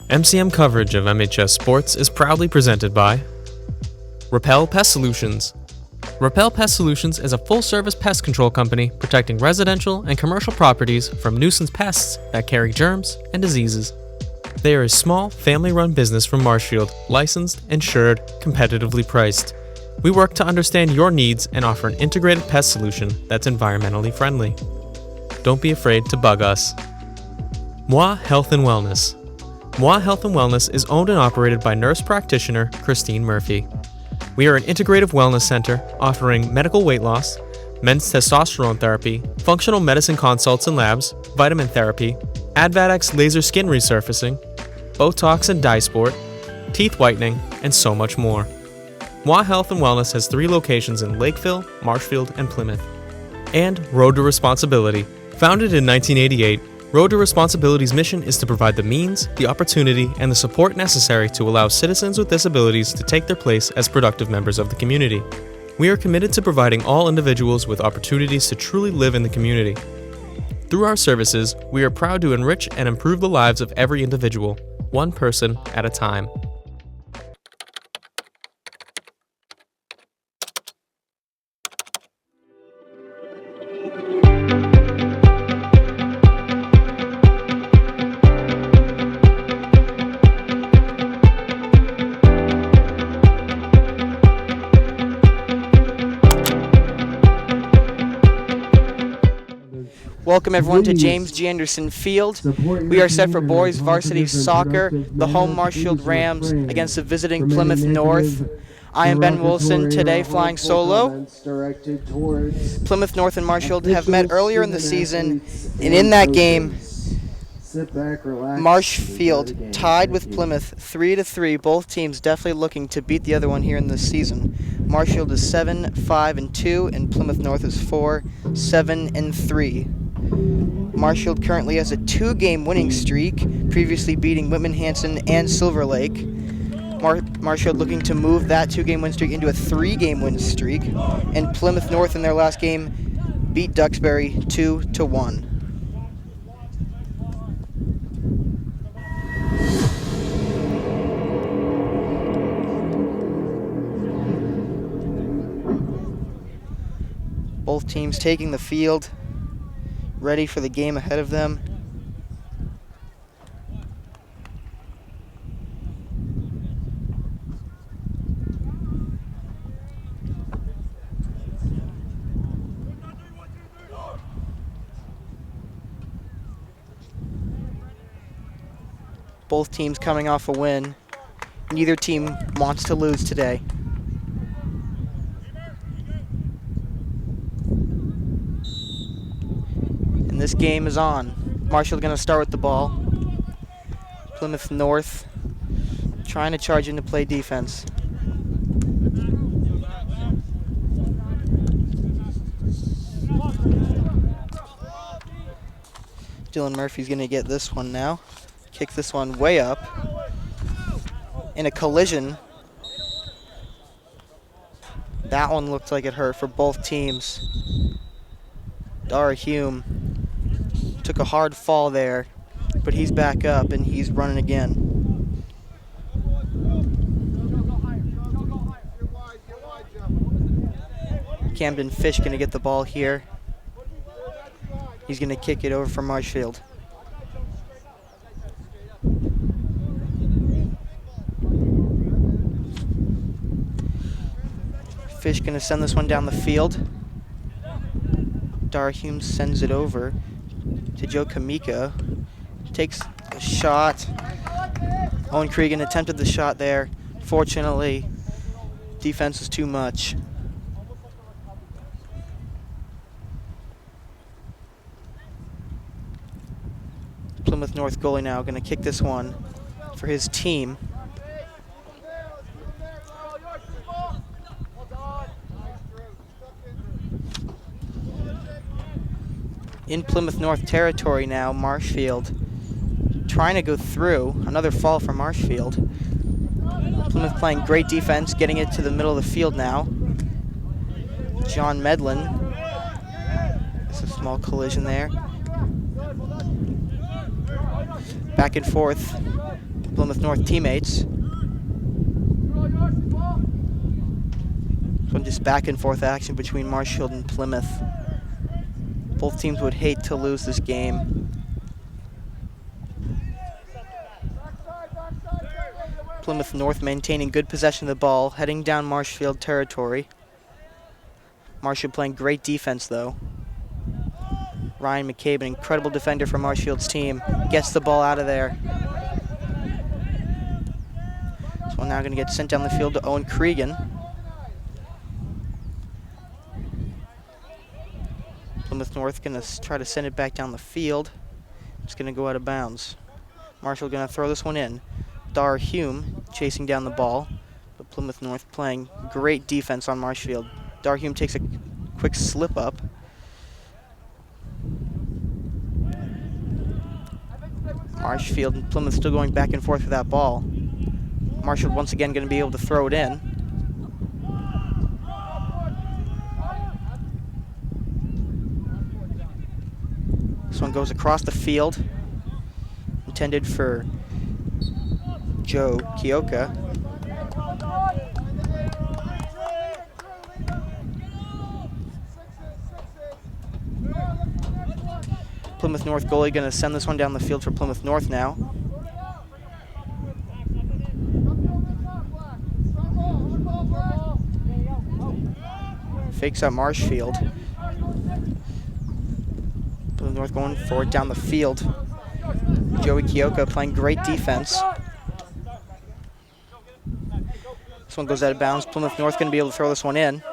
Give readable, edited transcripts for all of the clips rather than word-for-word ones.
MCM coverage of MHS Sports is proudly presented by Repel Pest Solutions. Repel Pest Solutions is a full-service pest control company protecting residential and commercial properties from nuisance pests that carry germs and diseases. They are a small, family-run business from Marshfield, licensed, insured, competitively priced. We work to understand your needs and offer an integrated pest solution that's environmentally friendly. Don't be afraid to bug us. Moi Health and Wellness. Moi Health and Wellness is owned and operated by nurse practitioner Christine Murphy. We are an integrative wellness center offering medical weight loss, men's testosterone therapy, functional medicine consults and labs, vitamin therapy, Advadex laser skin resurfacing, Botox and dye sport, teeth whitening, and so much more. Moi Health and Wellness has 3 locations in Lakeville, Marshfield, and Plymouth. And Road to Responsibility. Founded in 1988, Road to Responsibility's mission is to provide the means, the opportunity, and the support necessary to allow citizens with disabilities to take their place as productive members of the community. We are committed to providing all individuals with opportunities to truly live in the community. Through our services, we are proud to enrich and improve the lives of every individual, one person at a time. Welcome everyone to James G. Anderson Field. We are set for boys varsity soccer, the home Marshfield Rams against the visiting Plymouth North. I am Ben Wilson, today flying solo. Plymouth North and Marshfield have met earlier in the season, and in that game, Marshfield tied with Plymouth 3-3. Both teams definitely looking to beat the other one here in this season. Marshfield is 7-5-2, and Plymouth North is 4-7-3. Marshfield currently has a 2-game winning streak, previously beating Whitman Hanson and Silver Lake. Marshfield looking to move that 2-game win streak into a 3-game win streak, and Plymouth North in their last game beat Duxbury 2-1. Both teams taking the field, ready for the game ahead of them. Both teams coming off a win. Neither team wants to lose today. This game is on. Marshfield going to start with the ball. Plymouth North trying to charge into play defense. Dylan Murphy's going to get this one now. Kick this one way up. In a collision. That one looked like it hurt for both teams. Dara Hume took a hard fall there, but he's back up and he's running again. Camden Fish going to get the ball here. He's going to kick it over for Marshfield. Fish going to send this one down the field. Darhume sends it over to Joe Kamika. Takes a shot. Owen Cregan attempted the shot there. Fortunately, defense was too much. Plymouth North goalie now going to kick this one for his team. In Plymouth North territory now, Marshfield trying to go through. Another fall for Marshfield. Plymouth playing great defense, getting it to the middle of the field now. John Medlin. It's a small collision there. Back and forth. Plymouth North teammates. So just back and forth action between Marshfield and Plymouth. Both teams would hate to lose this game. Plymouth North maintaining good possession of the ball, heading down Marshfield territory. Marshfield playing great defense though. Ryan McCabe, an incredible defender for Marshfield's team, gets the ball out of there. This one now going to get sent down the field to Owen Cregan. Plymouth North going to try to send it back down the field. It's going to go out of bounds. Marshall going to throw this one in. Dar Hume chasing down the ball, but Plymouth North playing great defense on Marshfield. Dar Hume takes a quick slip up. Marshfield and Plymouth still going back and forth with that ball. Marshfield once again going to be able to throw it in. This one goes across the field, intended for Joe Kioka. Plymouth North goalie going to send this one down the field for Plymouth North now. Fakes out Marshfield. Plymouth North going forward down the field. Joey Kioka playing great defense. This one goes out of bounds. Plymouth North going to be able to throw this one in.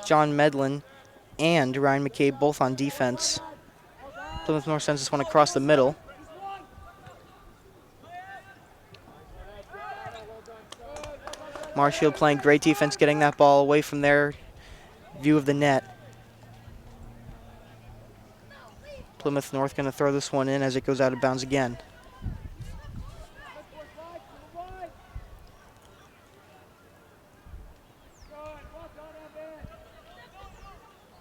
John Medlin and Ryan McCabe both on defense. Plymouth North sends this one across the middle. Marshfield playing great defense, getting that ball away from their view of the net. Plymouth North going to throw this one in as it goes out of bounds again.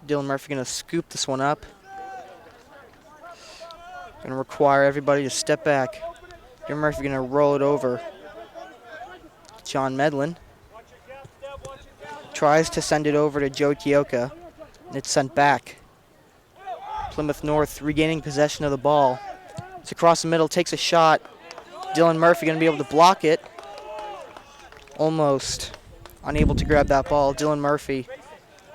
Dylan Murphy going to scoop this one up. Going to require everybody to step back. Dylan Murphy going to roll it over. John Medlin tries to send it over to Joe Kioka, and it's sent back. Plymouth North regaining possession of the ball. It's across the middle, takes a shot. Dylan Murphy going to be able to block it. Almost unable to grab that ball. Dylan Murphy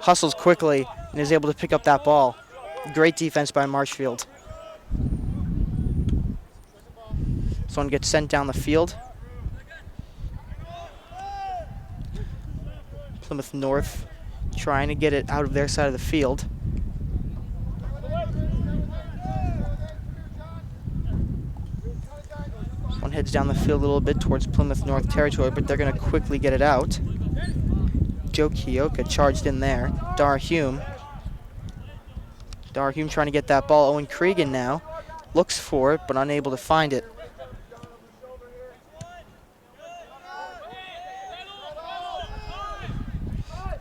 hustles quickly and is able to pick up that ball. Great defense by Marshfield. This one gets sent down the field. Plymouth North trying to get it out of their side of the field. This one heads down the field a little bit towards Plymouth North territory, but they're going to quickly get it out. Joe Kioka charged in there. Dar Hume trying to get that ball. Owen Cregan now looks for it, but unable to find it.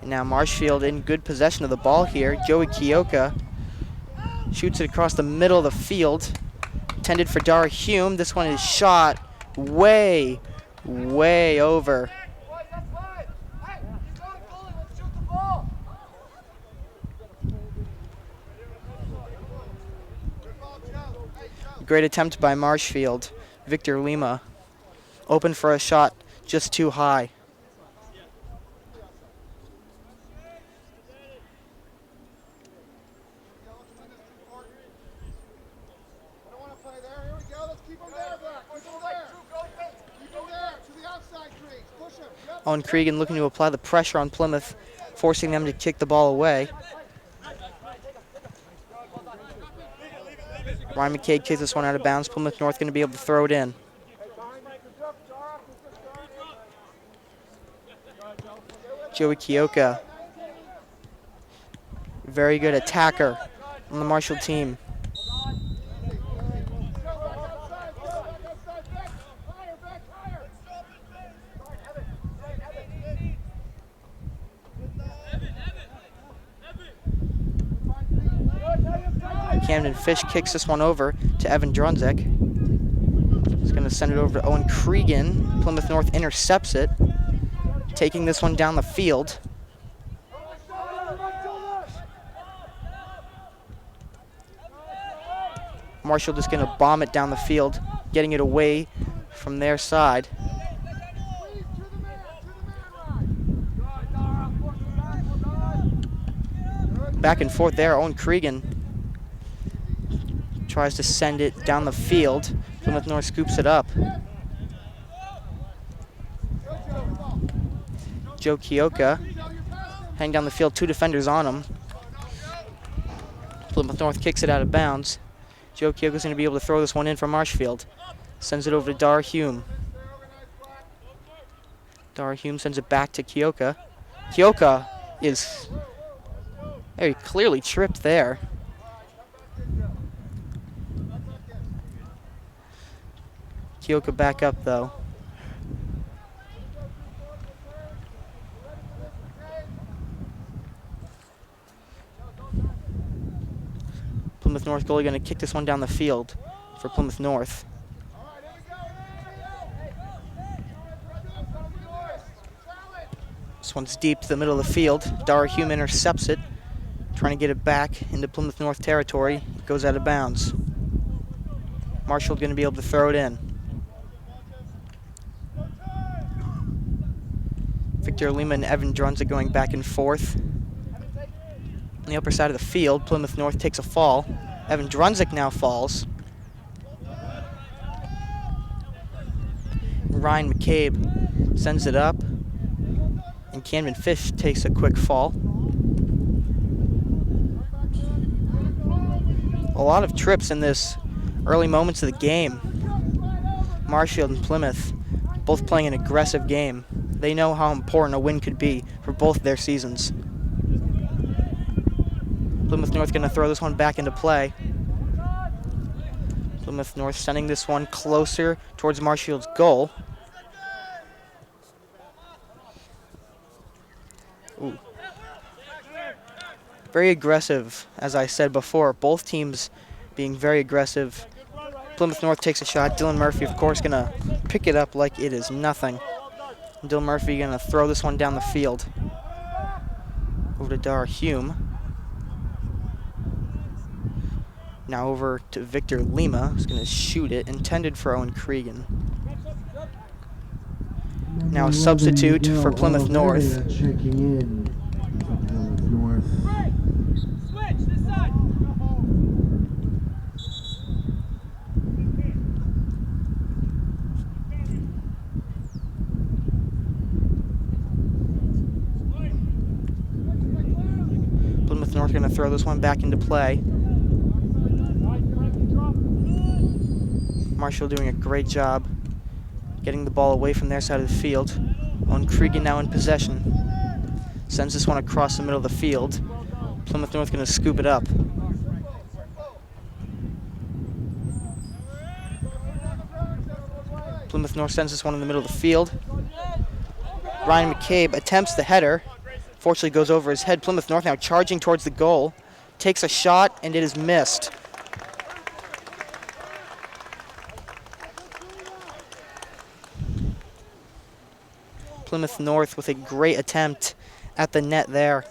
And now Marshfield in good possession of the ball here. Joey Kioka shoots it across the middle of the field. Intended for Dar Hume. This one is shot way, way over. Great attempt by Marshfield. Victor Lima open for a shot just too high. Owen Cregan looking to apply the pressure on Plymouth, forcing them to kick the ball away. Ryan McCabe kicks this one out of bounds. Plymouth North going to be able to throw it in. Joey Kioka, very good attacker on the Marshall team. Camden Fish kicks this one over to Evan Drunzek. going to send it over to Owen Cregan. Plymouth North intercepts it, taking this one down the field. Marshfield just going to bomb it down the field, getting it away from their side. Back and forth there, Owen Cregan tries to send it down the field. Plymouth North scoops it up. Joe Kioka hang down the field, 2 defenders on him. Plymouth North kicks it out of bounds. Joe Kioka's going to be able to throw this one in for Marshfield. Sends it over to Dar Hume. Dar Hume sends it back to Kioka. Kioka is very clearly tripped there. Kioka back up though. Plymouth North goalie going to kick this one down the field for Plymouth North. This one's deep to the middle of the field. Dar Hume intercepts it, trying to get it back into Plymouth North territory. It goes out of bounds. Marshfield going to be able to throw it in. Victor Lima and Evan Drunzik going back and forth. On the upper side of the field, Plymouth North takes a fall. Evan Drunzik now falls. Ryan McCabe sends it up. And Camden Fish takes a quick fall. A lot of trips in this early moments of the game. Marshfield and Plymouth both playing an aggressive game. They know how important a win could be for both their seasons. Plymouth North going to throw this one back into play. Plymouth North sending this one closer towards Marshfield's goal. Ooh. Very aggressive, as I said before. Both teams being very aggressive. Plymouth North takes a shot. Dylan Murphy, of course, going to pick it up like it is nothing. Dylan Murphy going to throw this one down the field. Over to Dar Hume. Now over to Victor Lima, who's going to shoot it, intended for Owen Cregan. Now a substitute for Plymouth North. Checking in for Plymouth North. Switch this side. Plymouth North going to throw this one back into play. Marshall doing a great job getting the ball away from their side of the field. On Cregan now in possession. Sends this one across the middle of the field. Plymouth North going to scoop it up. Plymouth North sends this one in the middle of the field. Ryan McCabe attempts the header. Fortunately goes over his head. Plymouth North now charging towards the goal. Takes a shot and it is missed. Plymouth North with a great attempt at the net there.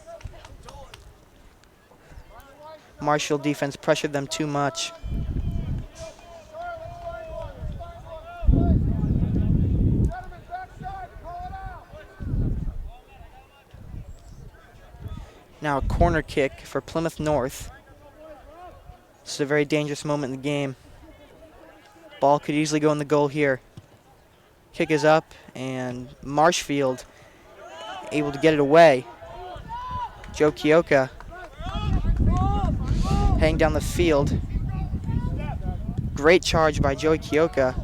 Marshfield defense pressured them too much. Now a corner kick for Plymouth North. This is a very dangerous moment in the game. Ball could easily go in the goal here. Kick is up, and Marshfield able to get it away. Joe Kioka hang down the field. Great charge by Joey Kioka.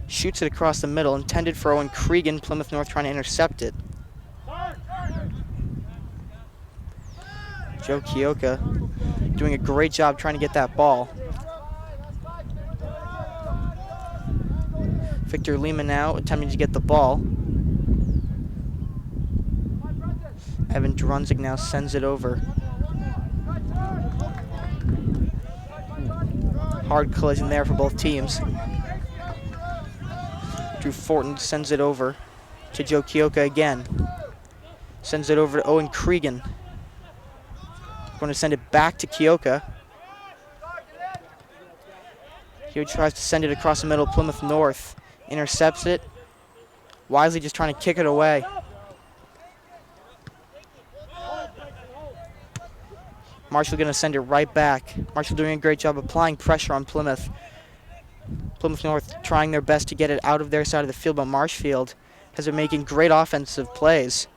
Shoots it across the middle, intended for Owen Cregan. Plymouth North trying to intercept it. Joe Kioka doing a great job trying to get that ball. Victor Lima now attempting to get the ball. Evan Drunzik now sends it over. Hard collision there for both teams. Drew Fortin sends it over to Joe Kioka again. Sends it over to Owen Cregan. Going to send it back to Kioka. He tries to send it across the middle. Plymouth North intercepts it. Wisely just trying to kick it away. Marshall going to send it right back. Marshall doing a great job applying pressure on Plymouth. Plymouth North trying their best to get it out of their side of the field, but Marshfield has been making great offensive plays.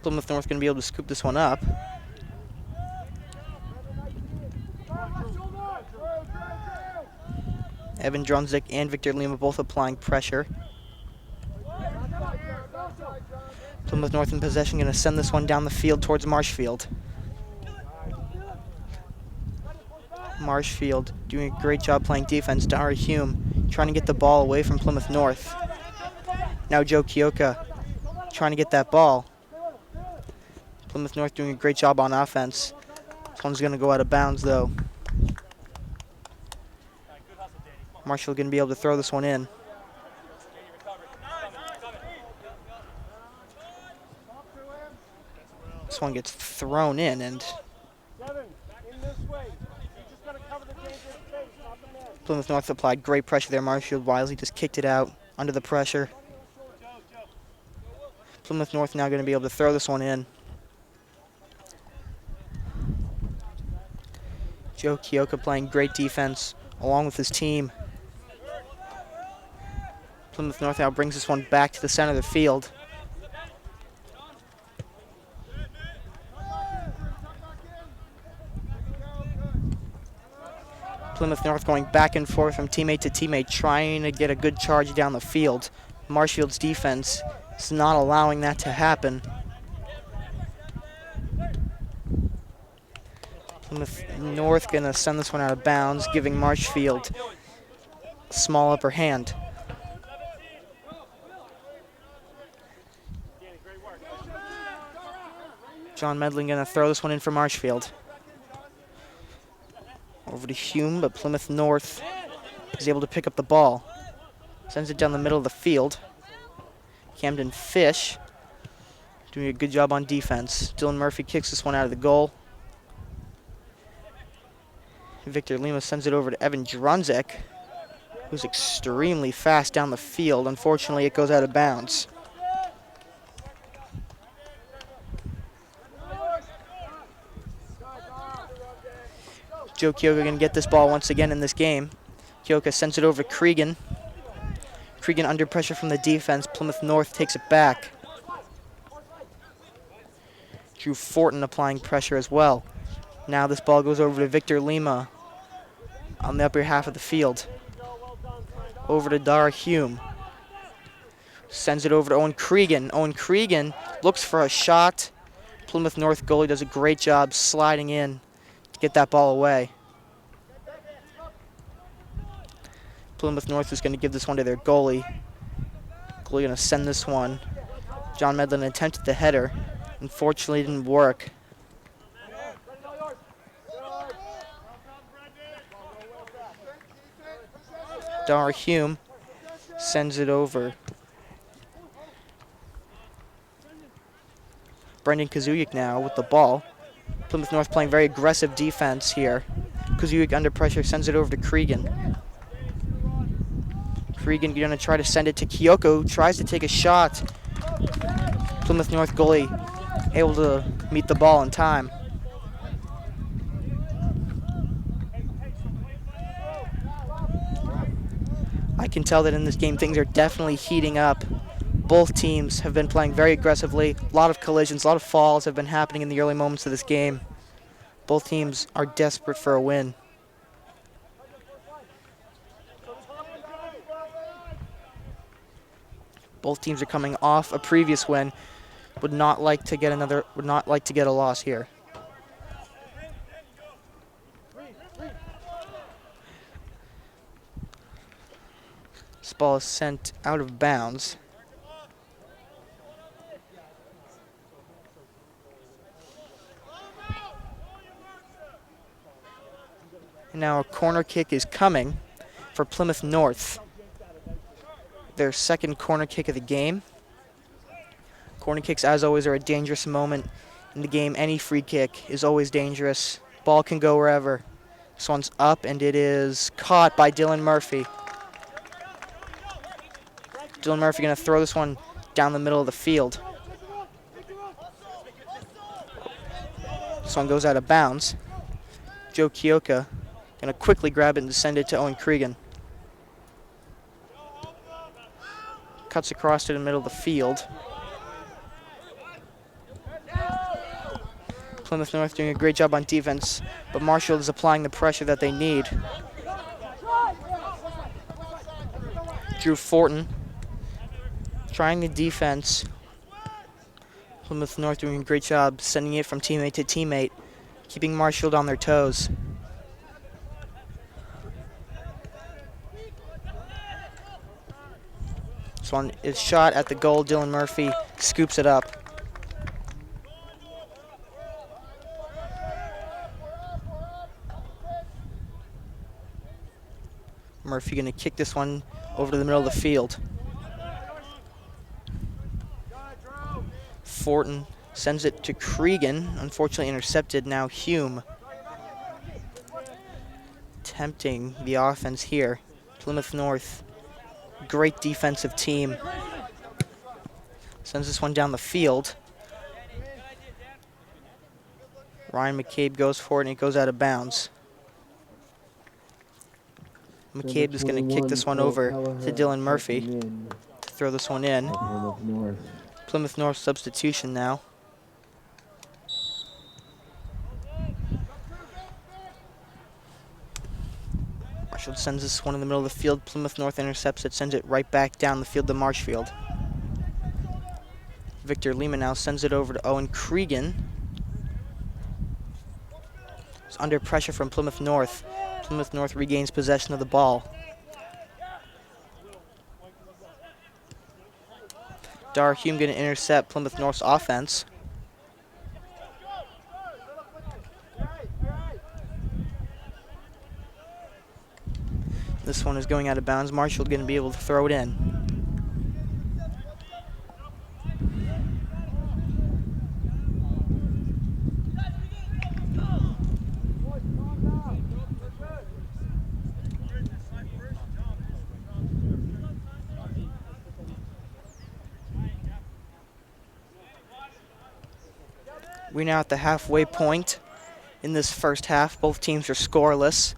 Plymouth North going to be able to scoop this one up. Evan Drunzik and Victor Lima both applying pressure. Plymouth North in possession, going to send this one down the field towards Marshfield. Marshfield doing a great job playing defense. Dara Hume trying to get the ball away from Plymouth North. Now Joe Kioka trying to get that ball. Plymouth North doing a great job on offense. This one's going to go out of bounds though. Marshall going to be able to throw this one in. This one gets thrown in, and Plymouth North applied great pressure there. Marshfield wisely just kicked it out under the pressure. Plymouth North now going to be able to throw this one in. Joe Kioka playing great defense along with his team. Plymouth North now brings this one back to the center of the field. Plymouth North going back and forth from teammate to teammate, trying to get a good charge down the field. Marshfield's defense is not allowing that to happen. Plymouth North going to send this one out of bounds, giving Marshfield a small upper hand. John Medlin going to throw this one in for Marshfield. Over to Hume, but Plymouth North is able to pick up the ball. Sends it down the middle of the field. Camden Fish doing a good job on defense. Dylan Murphy kicks this one out of the goal. Victor Lima sends it over to Evan Drunzik, who's extremely fast down the field. Unfortunately, it goes out of bounds. Joe Kioka going to get this ball once again in this game. Kioka sends it over to Cregan. Cregan under pressure from the defense. Plymouth North takes it back. Drew Fortin applying pressure as well. Now this ball goes over to Victor Lima on the upper half of the field. Over to Dara Hume. Sends it over to Owen Cregan. Owen Cregan looks for a shot. Plymouth North goalie does a great job sliding in to get that ball away. Plymouth North is going to give this one to their goalie. Goalie going to send this one. John Medlin attempted the header. Unfortunately, it didn't work. Dara Hume sends it over. Brendan Kazuyak now with the ball. Plymouth North playing very aggressive defense here. Kazuyak under pressure sends it over to Cregan. Cregan going to try to send it to Kioka, who tries to take a shot. Plymouth North goalie able to meet the ball in time. I can tell that in this game things are definitely heating up. Both teams have been playing very aggressively. A lot of collisions, a lot of falls have been happening in the early moments of this game. Both teams are desperate for a win. Both teams are coming off a previous win. Would not like to get a loss here. This ball is sent out of bounds. And now a corner kick is coming for Plymouth North. Their second corner kick of the game. Corner kicks, as always, are a dangerous moment in the game. Any free kick is always dangerous. Ball can go wherever. This one's up, and it is caught by Dylan Murphy. Dylan Murphy going to throw this one down the middle of the field. This one goes out of bounds. Joe Kioka going to quickly grab it and send it to Owen Cregan. Cuts across to the middle of the field. Plymouth North doing a great job on defense, but Marshfield is applying the pressure that they need. Drew Fortin trying the defense. Plymouth North doing a great job sending it from teammate to teammate, keeping Marshfield on their toes. This one is shot at the goal. Dylan Murphy scoops it up. Murphy going to kick this one over to the middle of the field. Fortin sends it to Cregan. Unfortunately intercepted. Now Hume tempting the offense here. Plymouth North, great defensive team. Sends this one down the field. Ryan McCabe goes for it and it goes out of bounds. McCabe is going to kick this one over to Dylan Murphy to throw this one in. Plymouth North substitution now. Marshfield sends this one in the middle of the field. Plymouth North intercepts it, sends it right back down the field to Marshfield. Victor Lima now sends it over to Owen Cregan. It's under pressure from Plymouth North. Plymouth North regains possession of the ball. Dar Hume going to intercept Plymouth North's offense. This one is going out of bounds. Marshfield going to be able to throw it in. We're now at the halfway point in this first half. Both teams are scoreless.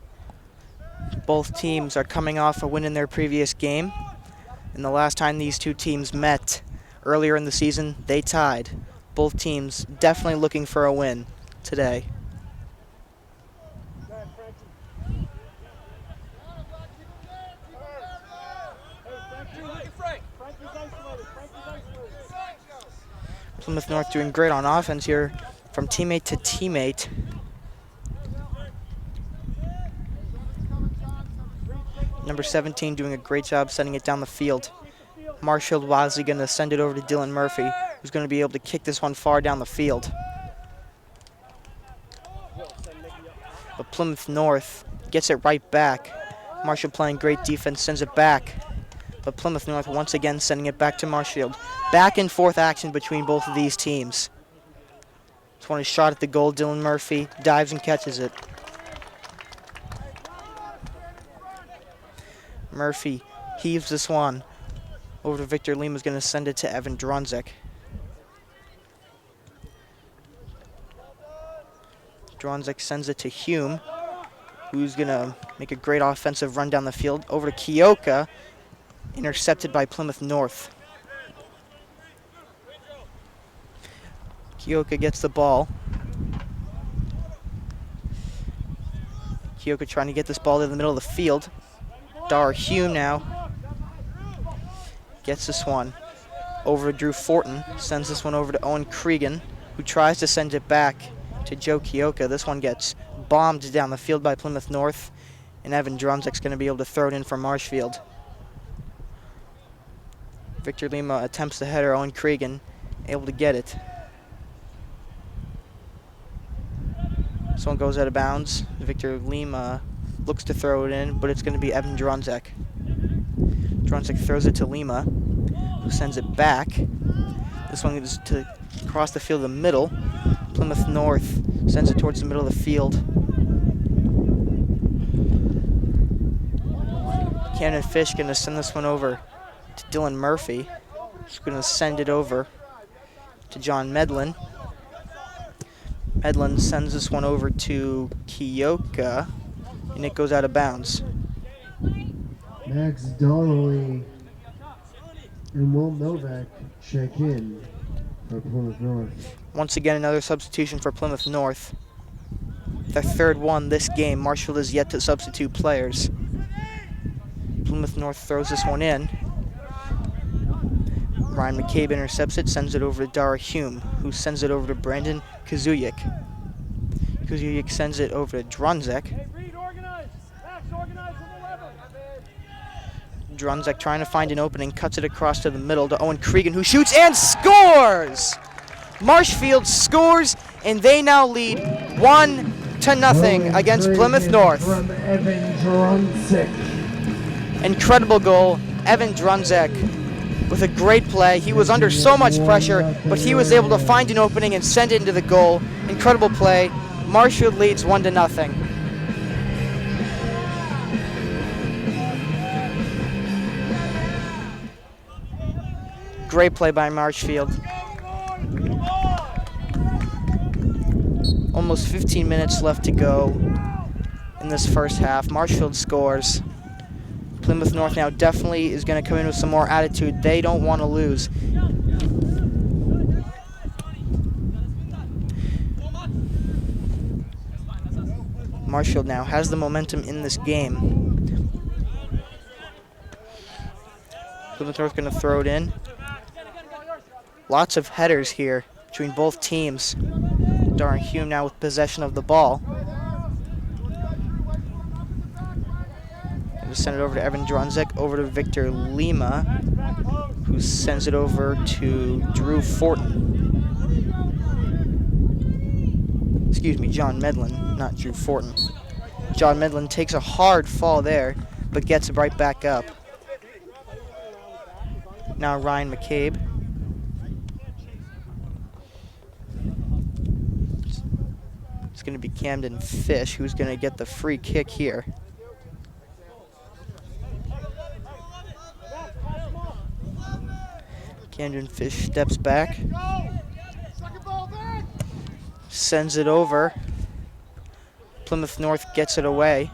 Both teams are coming off a win in their previous game. And the last time these two teams met earlier in the season, they tied. Both teams definitely looking for a win today. Plymouth North doing great on offense here from teammate to teammate. Number 17 doing a great job sending it down the field. Marshfield wisely going to send it over to Dylan Murphy, who's going to be able to kick this one far down the field. But Plymouth North gets it right back. Marshfield playing great defense, sends it back. But Plymouth North once again sending it back to Marshfield. Back and forth action between both of these teams. This one is shot at the goal. Dylan Murphy dives and catches it. Murphy heaves this one over to Victor Lima, who's going to send it to Evan Dronzik. Dronzik sends it to Hume, who's going to make a great offensive run down the field. Over to Kioka, intercepted by Plymouth North. Kioka gets the ball. Kioka trying to get this ball to the middle of the field. Dar Hume now gets this one over to Drew Fortin. Sends this one over to Owen Cregan, who tries to send it back to Joe Kioka. This one gets bombed down the field by Plymouth North, and Evan Dronzik's going to be able to throw it in for Marshfield. Victor Lima attempts the header. Owen Cregan able to get it. This one goes out of bounds. Victor Lima looks to throw it in, but it's going to be Evan Dronzek. Dronzek throws it to Lima, who sends it back. This one is to cross the field in the middle. Plymouth North sends it towards the middle of the field. Camden Fish going to send this one over to Dylan Murphy. He's going to send it over to John Medlin. Medlin sends this one over to Kiyoka, and it goes out of bounds. Max Donnelly and Will Novak check in for Plymouth North. Once again, another substitution for Plymouth North. Their third one this game. Marshfield is yet to substitute players. Plymouth North throws this one in. Ryan McCabe intercepts it, sends it over to Dara Hume, who sends it over to Brandon Kazuyik. Kazuyik sends it over to Dronzek. Dronzek trying to find an opening, cuts it across to the middle to Owen Cregan, who shoots and scores! Marshfield scores, and they now lead 1-0 against Plymouth North. From Evan Dronzek. Incredible goal, Evan Dronzek with a great play. He was under so much pressure, but he was able to find an opening and send it into the goal. Incredible play. Marshfield leads 1-0. Great play by Marshfield. Almost 15 minutes left to go in this first half. Marshfield scores. Plymouth North now definitely is going to come in with some more attitude. They don't want to lose. Marshfield now has the momentum in this game. Plymouth North going to throw it in. Lots of headers here between both teams. Darren Hume now with possession of the ball. And just send it over to Evan Dronzek, over to Victor Lima, who sends it over to Drew Fortin. Excuse me, John Medlin, not Drew Fortin. John Medlin takes a hard fall there, but gets right back up. Now Ryan McCabe. It's going to be Camden Fish who's going to get the free kick here. Camden Fish steps back. Sends it over. Plymouth North gets it away.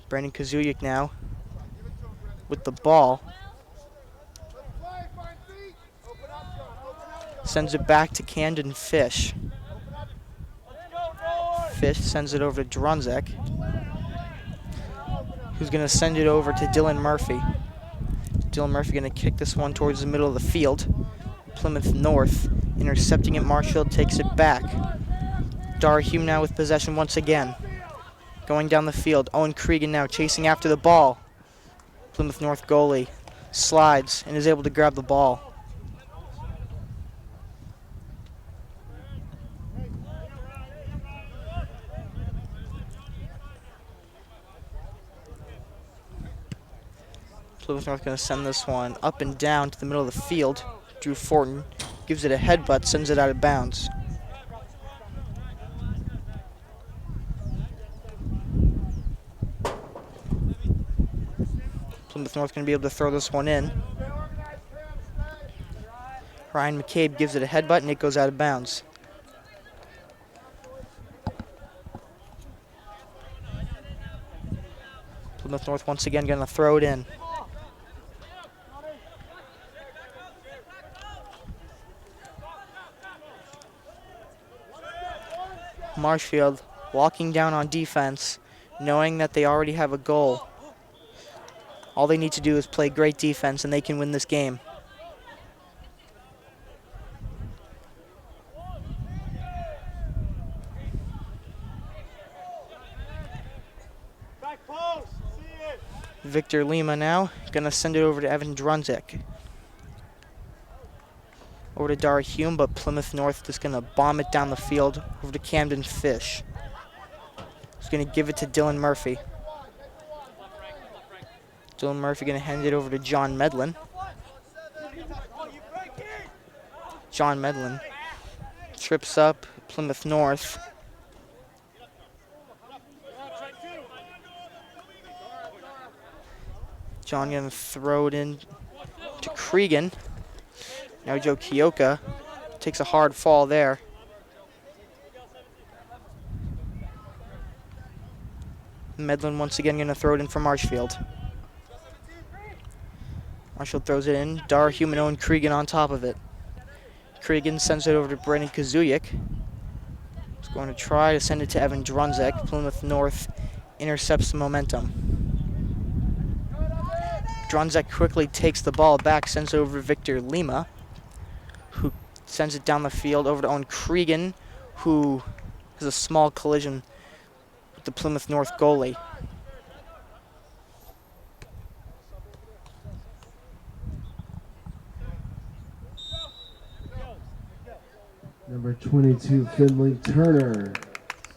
Brandon Kazuyik now with the ball. Sends it back to Camden Fish. Fish sends it over to Dronzek, who's going to send it over to Dylan Murphy. Dylan Murphy going to kick this one towards the middle of the field. Plymouth North intercepting it. Marshfield takes it back. Dar Hume now with possession once again. Going down the field. Owen Cregan now chasing after the ball. Plymouth North goalie slides and is able to grab the ball. Plymouth North going to send this one up and down to the middle of the field. Drew Fortin gives it a headbutt, sends it out of bounds. Plymouth North going to be able to throw this one in. Ryan McCabe gives it a headbutt and it goes out of bounds. Plymouth North once again going to throw it in. Marshfield walking down on defense, knowing that they already have a goal. All they need to do is play great defense and they can win this game. Victor Lima now gonna send it over to Evan Dronzek. Over to Dar Hume, but Plymouth North just gonna bomb it down the field over to Camden Fish. He's going to give it to Dylan Murphy. Dylan Murphy going to hand it over to John Medlin. John Medlin trips up Plymouth North. John going to throw it in to Cregan. Now Joe Kioka takes a hard fall there. Medlin once again going to throw it in for Marshfield. Marshfield throws it in. Dar Humano and Cregan on top of it. Cregan sends it over to Brandon Kazuyak. He's going to try to send it to Evan Drunzek. Plymouth North intercepts the momentum. Drunzek quickly takes the ball back, sends it over to Victor Lima, who sends it down the field over to Owen Cregan, who has a small collision with the Plymouth North goalie. Number 22, Finley Turner,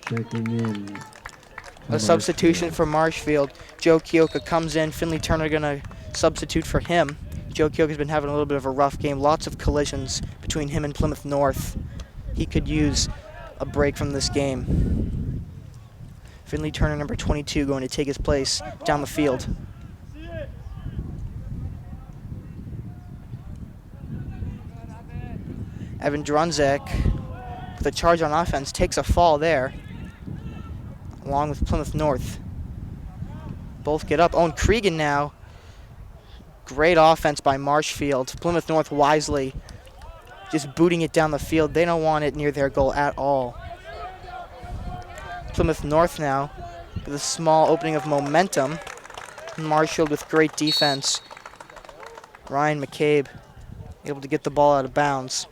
checking in. A substitution for Marshfield. Joe Kioka comes in. Finley Turner going to substitute for him. Joe Kioka's been having a little bit of a rough game. Lots of collisions between him and Plymouth North. He could use a break from this game. Finley Turner, number 22, going to take his place down the field. Evan Drunzek, with a charge on offense, takes a fall there, along with Plymouth North. Both get up. Owen Cregan now. Great offense by Marshfield. Plymouth North wisely just booting it down the field. They don't want it near their goal at all. Plymouth North now with a small opening of momentum. Marshfield with great defense. Ryan McCabe able to get the ball out of bounds.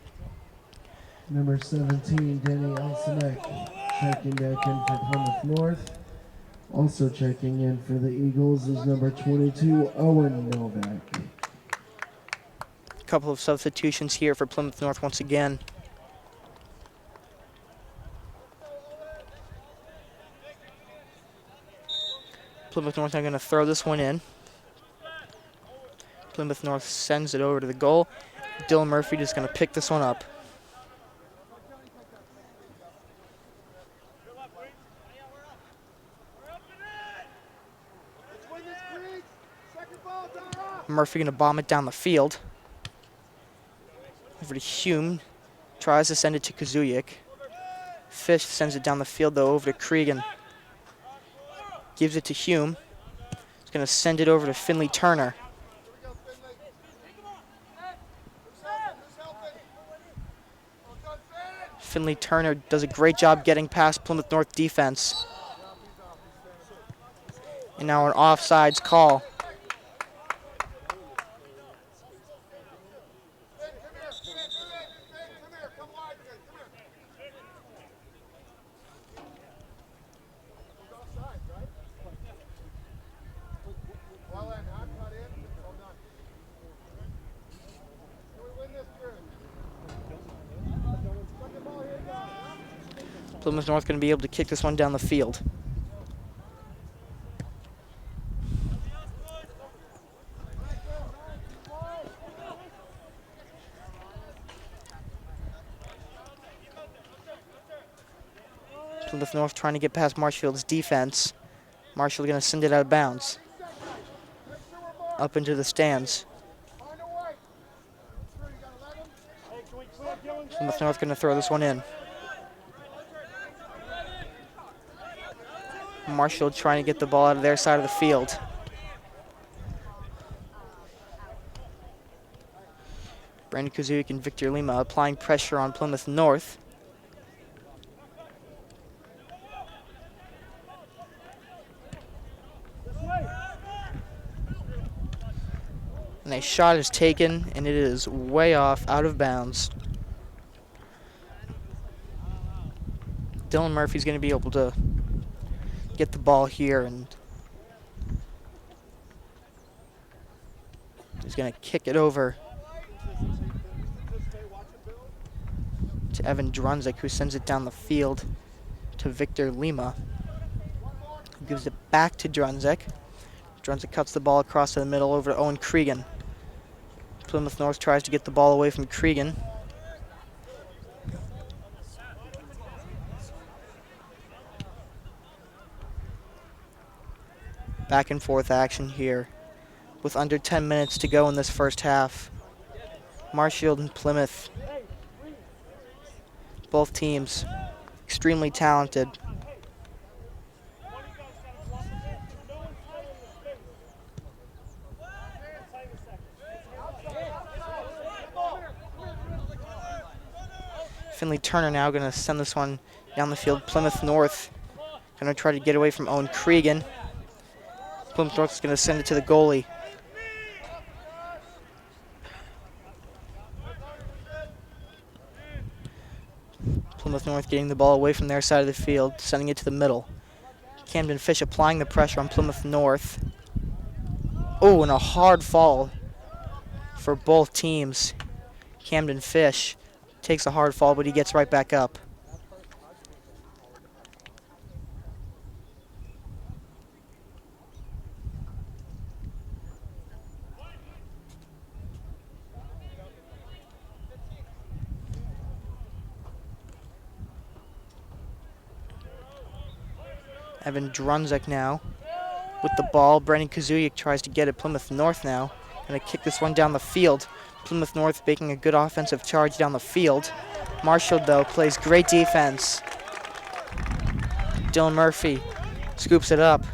Number 17, Danny Alsenek, checking back in for Plymouth North. Also checking in for the Eagles is number 22, Owen Novak. A couple of substitutions here for Plymouth North once again. Plymouth North are going to throw this one in. Plymouth North sends it over to the goal. Dylan Murphy just going to pick this one up. Murphy going to bomb it down the field. Over to Hume. Tries to send it to Kazuyak. Fish sends it down the field, though, over to Cregan. Gives it to Hume. He's going to send it over to Finley Turner. Finley Turner does a great job getting past Plymouth North defense. And now an offsides call. Plymouth North going to be able to kick this one down the field. Plymouth North trying to get past Marshfield's defense. Marshfield going to send it out of bounds. Up into the stands. Plymouth North going to throw this one in. Marshfield trying to get the ball out of their side of the field. Brandon Kazuyak and Victor Lima applying pressure on Plymouth North. And a shot is taken, and it is way off, out of bounds. Dylan Murphy's going to be able to get the ball here, and he's going to kick it over to Evan Drunzek, who sends it down the field to Victor Lima. who gives it back to Drunzik. Drunzik cuts the ball across to the middle over to Owen Cregan. Plymouth North tries to get the ball away from Cregan. Back and forth action here with under 10 minutes to go in this first half. Marshfield and Plymouth, both teams extremely talented. Finley Turner now going to send this one down the field. Plymouth North going to try to get away from Owen Cregan. Plymouth North is going to send it to the goalie. Plymouth North getting the ball away from their side of the field, sending it to the middle. Camden Fish applying the pressure on Plymouth North. Oh, and a hard fall for both teams. Camden Fish takes a hard fall, but he gets right back up. Evan Drunzik now with the ball. Brennan Kazuyak tries to get it. Plymouth North now going to kick this one down the field. Plymouth North making a good offensive charge down the field. Marshfield, though, plays great defense. Dylan Murphy scoops it up.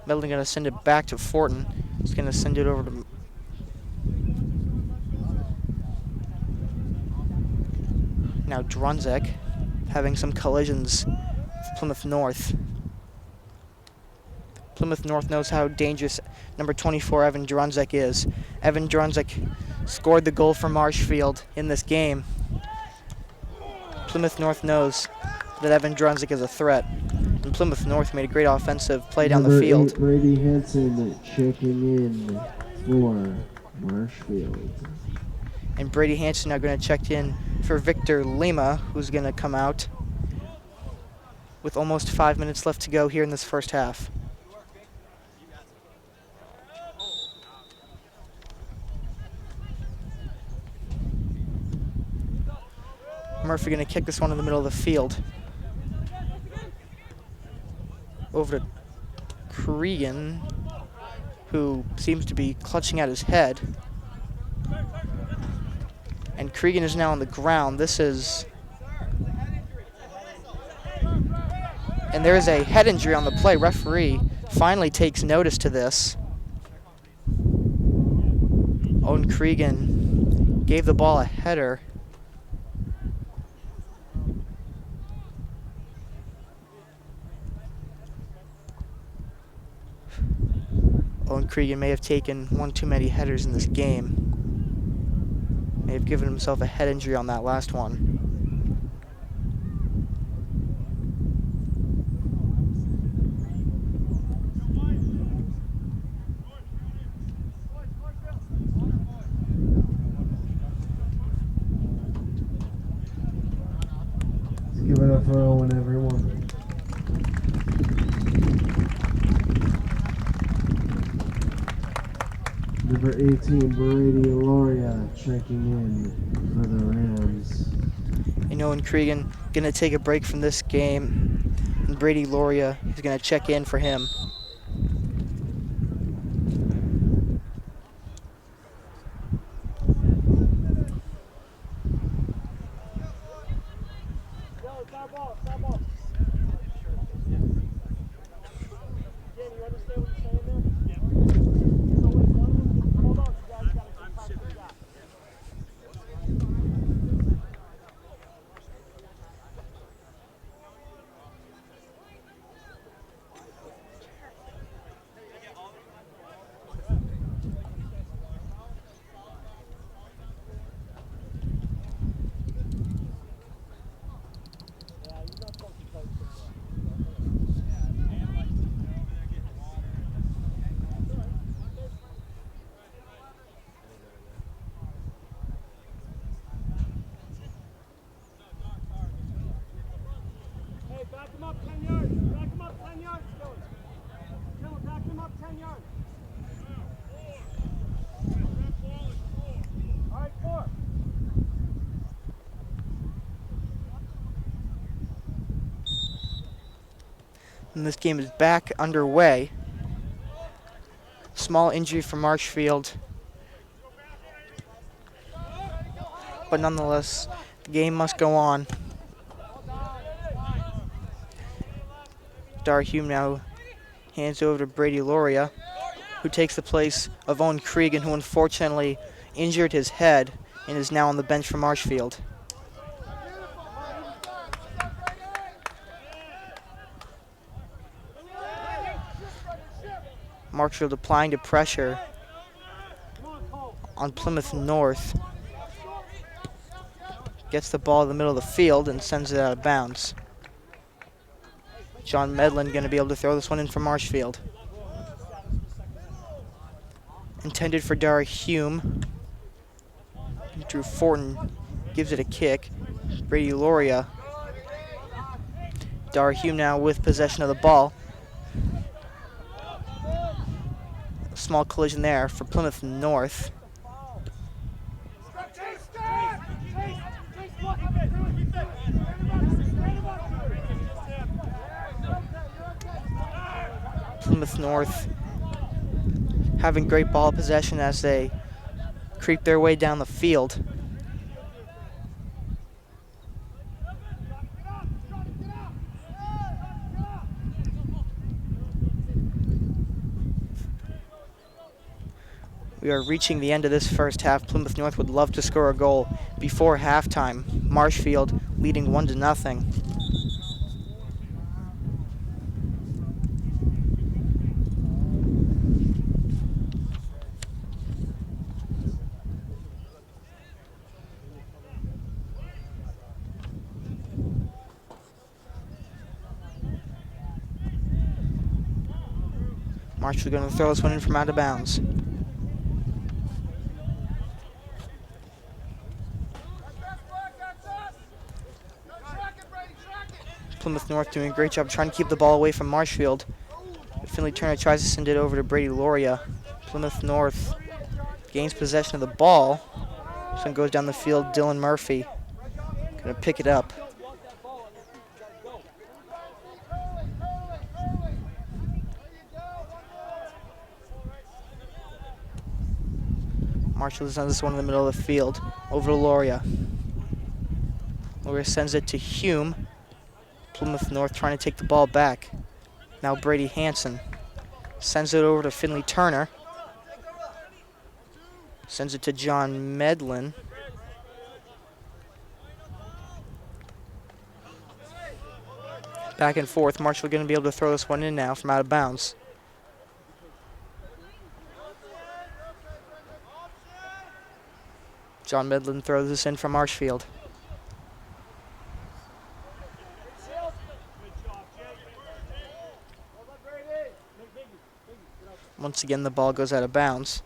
Middleton going to send it back to Fortin. He's going to send it over to... Now Drunzik having some collisions with Plymouth North. Plymouth North knows how dangerous number 24 Evan Drunzik is. Evan Drunzik scored the goal for Marshfield in this game. Plymouth North knows that Evan Drunzik is a threat. And Plymouth North made a great offensive play down the field. 8, Brady Hansen checking in for Marshfield. And Brady Hansen now going to check in for Victor Lima, who's going to come out with almost 5 minutes left to go here in this first half. Murphy going to kick this one in the middle of the field. Over to Cregan, who seems to be clutching at his head. And Cregan is now on the ground. This is... And there is a head injury on the play. Referee finally takes notice to this. Owen Cregan gave the ball a header. Owen Cregan may have taken one too many headers in this game. May have given himself a head injury on that last one. Let's give it up for Owen, everyone. Number 18, Brady Loria checking in for the Rams. And Owen Cregan going to take a break from this game. And Brady Loria is going to check in for him. And this game is back underway. Small injury for Marshfield. But nonetheless, the game must go on. Hume now hands over to Brady Loria, who takes the place of Owen Cregan, who unfortunately injured his head and is now on the bench for Marshfield. Marshfield applying to pressure on Plymouth North. Gets the ball in the middle of the field and sends it out of bounds. John Medlin going to be able to throw this one in for Marshfield. Intended for Hume. Drew Fortin gives it a kick. Brady Loria. Hume now with possession of the ball. A small collision there for Plymouth North. Plymouth North having great ball possession as they creep their way down the field. We are reaching the end of this first half. Plymouth North would love to score a goal before halftime. Marshfield leading 1-0. Marshfield going to throw this one in from out of bounds. Plymouth North doing a great job trying to keep the ball away from Marshfield. Finley Turner tries to send it over to Brady Loria. Plymouth North gains possession of the ball. This one goes down the field. Dylan Murphy going to pick it up. Marshall sends this one in the middle of the field. Over to Loria. Loria sends it to Hume. Plymouth North trying to take the ball back. Now Brady Hansen sends it over to Finley Turner. Sends it to John Medlin. Back and forth. Marshall going to be able to throw this one in now from out of bounds. John Medlin throws this in from Marshfield. Once again, the ball goes out of bounds.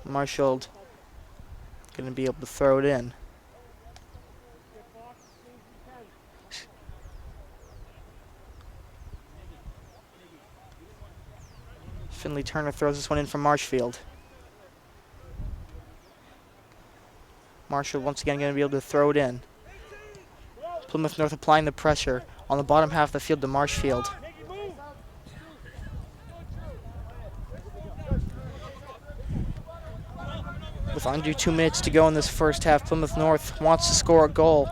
Marshfield going to be able to throw it in. Finley Turner throws this one in from Marshfield. Marshall once again going to be able to throw it in. Plymouth North applying the pressure on the bottom half of the field to Marshfield. With under 2 minutes to go in this first half, Plymouth North wants to score a goal.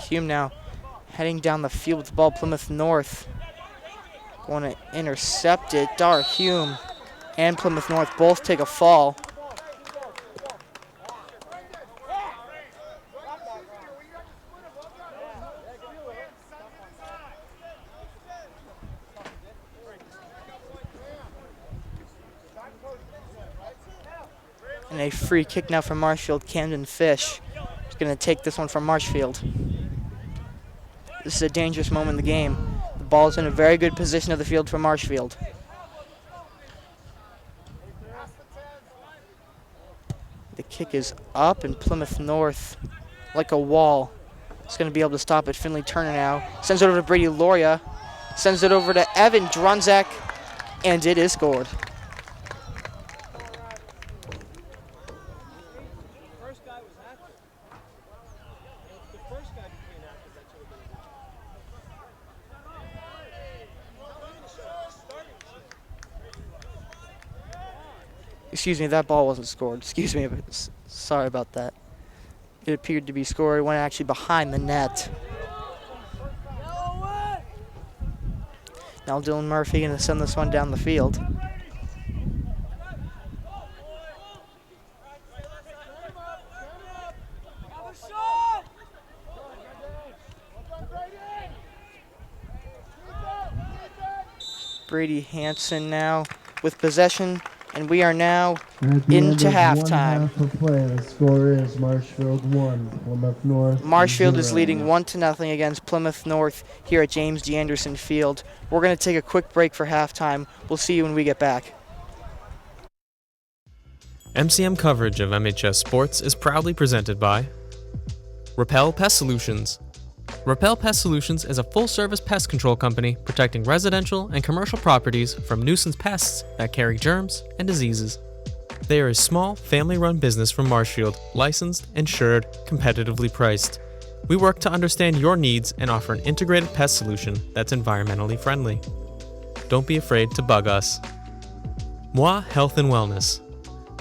Hume now heading down the field with the ball. Plymouth North going to intercept it. Hume and Plymouth North both take a fall. And a free kick now from Marshfield. Camden Fish is going to take this one from Marshfield. This is a dangerous moment in the game. The ball is in a very good position of the field for Marshfield. The kick is up, and Plymouth North, like a wall, is going to be able to stop it. Finley Turner now sends it over to Brady Loria, sends it over to Evan Drunzak, and it is scored. Excuse me, that ball wasn't scored. Excuse me, sorry about that. It appeared to be scored. It went actually behind the net. Now Dylan Murphy going to send this one down the field. Brady Hansen now with possession, and we are now into halftime. Half of play. The score is Marshfield 1, Plymouth North Marshfield is 0. leading 1-0 against Plymouth North here at James D. Anderson Field. We're going to take a quick break for halftime. We'll see you when we get back. MCM coverage of MHS Sports is proudly presented by Repel Pest Solutions. Repel Pest Solutions is a full-service pest control company protecting residential and commercial properties from nuisance pests that carry germs and diseases. They are a small, family-run business from Marshfield, licensed, insured, competitively priced. We work to understand your needs and offer an integrated pest solution that's environmentally friendly. Don't be afraid to bug us. Moi Health and Wellness.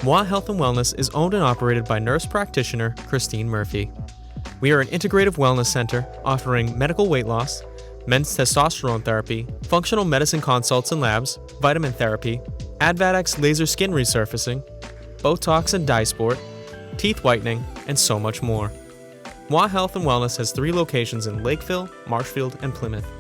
Moi Health and Wellness is owned and operated by nurse practitioner Christine Murphy. We are an integrative wellness center offering medical weight loss, men's testosterone therapy, functional medicine consults and labs, vitamin therapy, Advadex laser skin resurfacing, Botox and dye sport, teeth whitening, and so much more. Moi Health and Wellness has 3 locations in Lakeville, Marshfield, and Plymouth.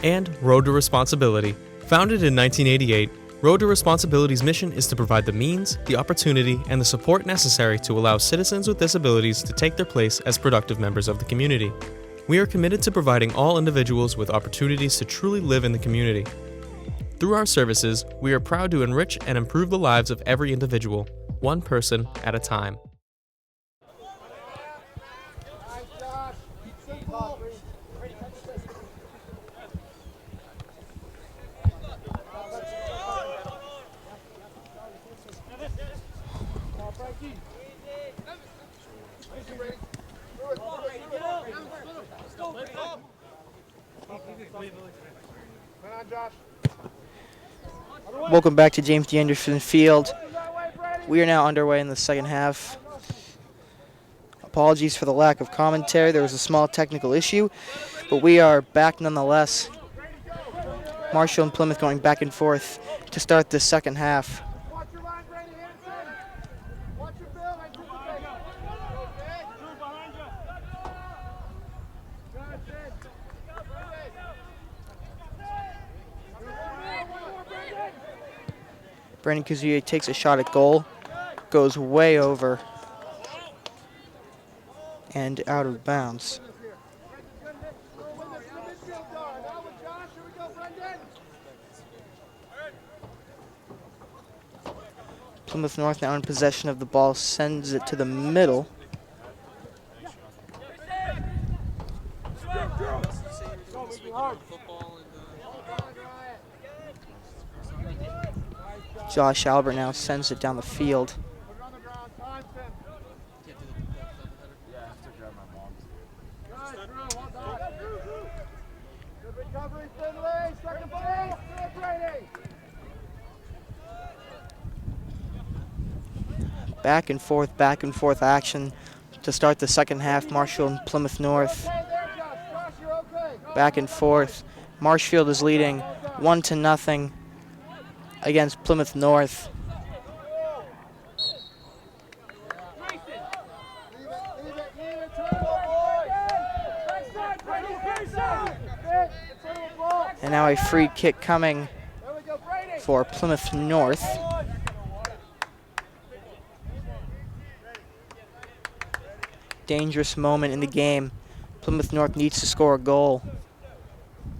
And Road to Responsibility. Founded in 1988, Road to Responsibility's mission is to provide the means, the opportunity, and the support necessary to allow citizens with disabilities to take their place as productive members of the community. We are committed to providing all individuals with opportunities to truly live in the community. Through our services, we are proud to enrich and improve the lives of every individual, one person at a time. Welcome back to James D. Anderson Field. We are now underway in the second half. Apologies for the lack of commentary. There was a small technical issue, but we are back nonetheless. Marshall and Plymouth going back and forth to start the second half. Brandon Kazuya takes a shot at goal, goes way over and out of bounds. Plymouth North now in possession of the ball, sends it to the middle. Josh Albert now sends it down the field. Back and forth action to start the second half. Marshfield and Plymouth North. Back and forth. Marshfield is leading 1-0 against Plymouth North. And now a free kick coming for Plymouth North. Dangerous moment in the game. Plymouth North needs to score a goal,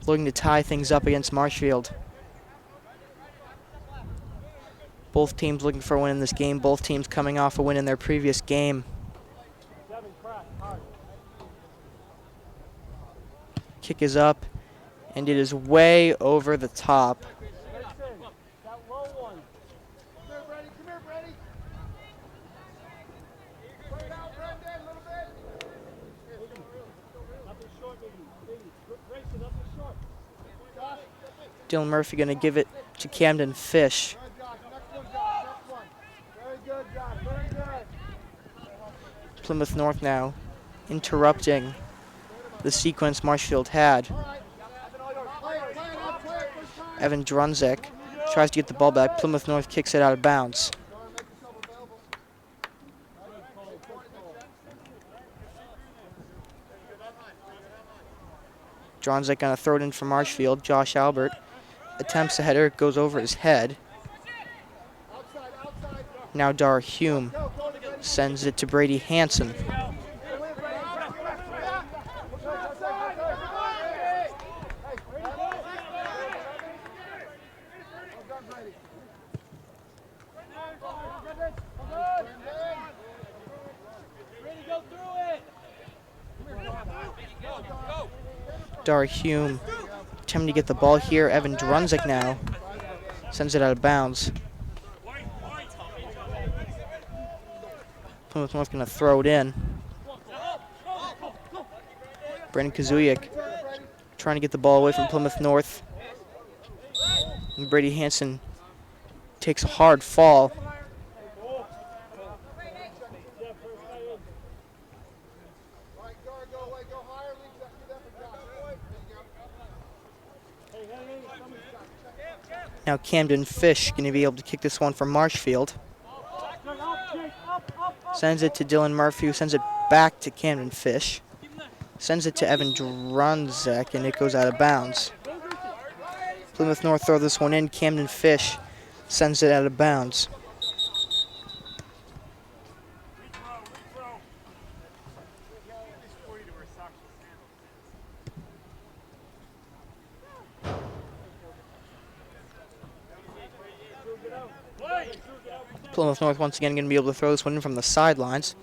looking to tie things up against Marshfield. Both teams looking for a win in this game. Both teams coming off a win in their previous game. Kick is up, and it is way over the top. Dylan Murphy going to give it to Camden Fish. Plymouth North now interrupting the sequence Marshfield had. Evan Drunzek tries to get the ball back. Plymouth North kicks it out of bounds. Drunzek gonna throw it in for Marshfield. Josh Albert attempts a header, it goes over his head. Now Dar Hume sends it to Brady Hansen. Dar Hume attempting to get the ball here. Evan Drunzek now sends it out of bounds. Plymouth North going to throw it in. Brandon Kazuyak trying to get the ball away from Plymouth North. And Brady Hansen takes a hard fall. Now Camden Fish going to be able to kick this one for Marshfield. Sends it to Dylan Murphy, who sends it back to Camden Fish. Sends it to Evan Drunzek, and it goes out of bounds. Plymouth North throw this one in. Camden Fish sends it out of bounds. Plymouth North once again going to be able to throw this one in from the sidelines.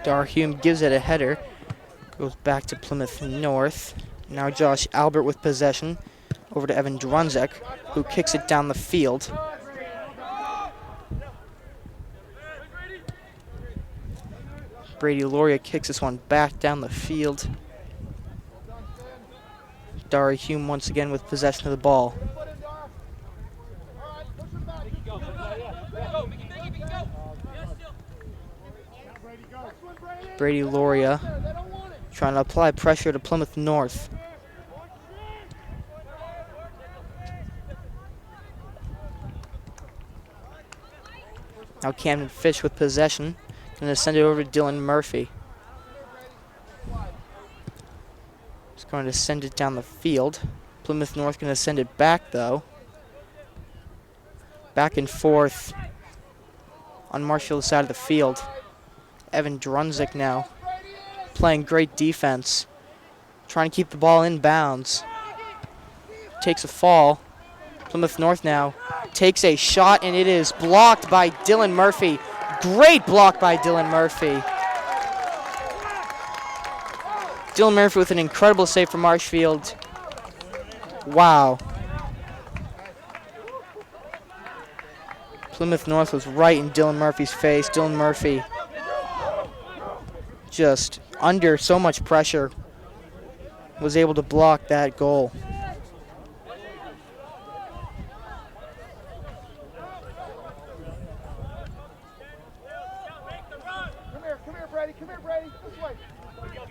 Dar Hume gives it a header. Goes back to Plymouth North. Now Josh Albert with possession. Over to Evan Drunzek, who kicks it down the field. Brady Loria kicks this one back down the field. Dari Hume once again with possession of the ball. Brady Loria trying to apply pressure to Plymouth North. Now Camden Fish with possession. Going to send it over to Dylan Murphy. He's going to send it down the field. Plymouth North going to send it back, though. Back and forth on Marshfield's side of the field. Evan Drunzek now playing great defense. Trying to keep the ball in bounds. Takes a fall. Plymouth North now takes a shot, and it is blocked by Dylan Murphy. Great block by Dylan Murphy. Dylan Murphy with an incredible save from Marshfield. Wow. Plymouth North was right in Dylan Murphy's face. Dylan Murphy just under so much pressure was able to block that goal.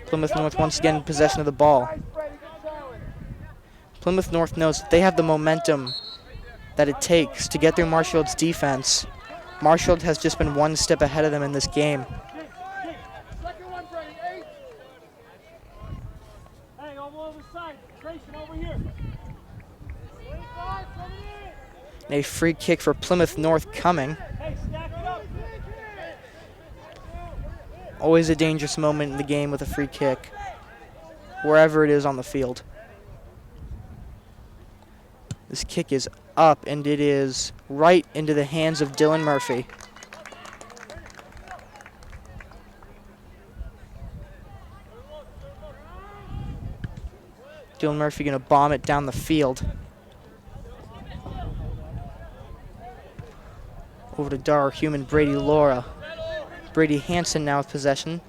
Plymouth North once again in possession of the ball. Plymouth North knows that they have the momentum that it takes to get through Marshfield's defense. Marshfield has just been one step ahead of them in this game. A free kick for Plymouth North coming. Always a dangerous moment in the game with a free kick, wherever it is on the field. This kick is up, and it is right into the hands of Dylan Murphy. Dylan Murphy going to bomb it down the field. Over to Dar Hume and Brady Laura. Brady Hansen now with possession.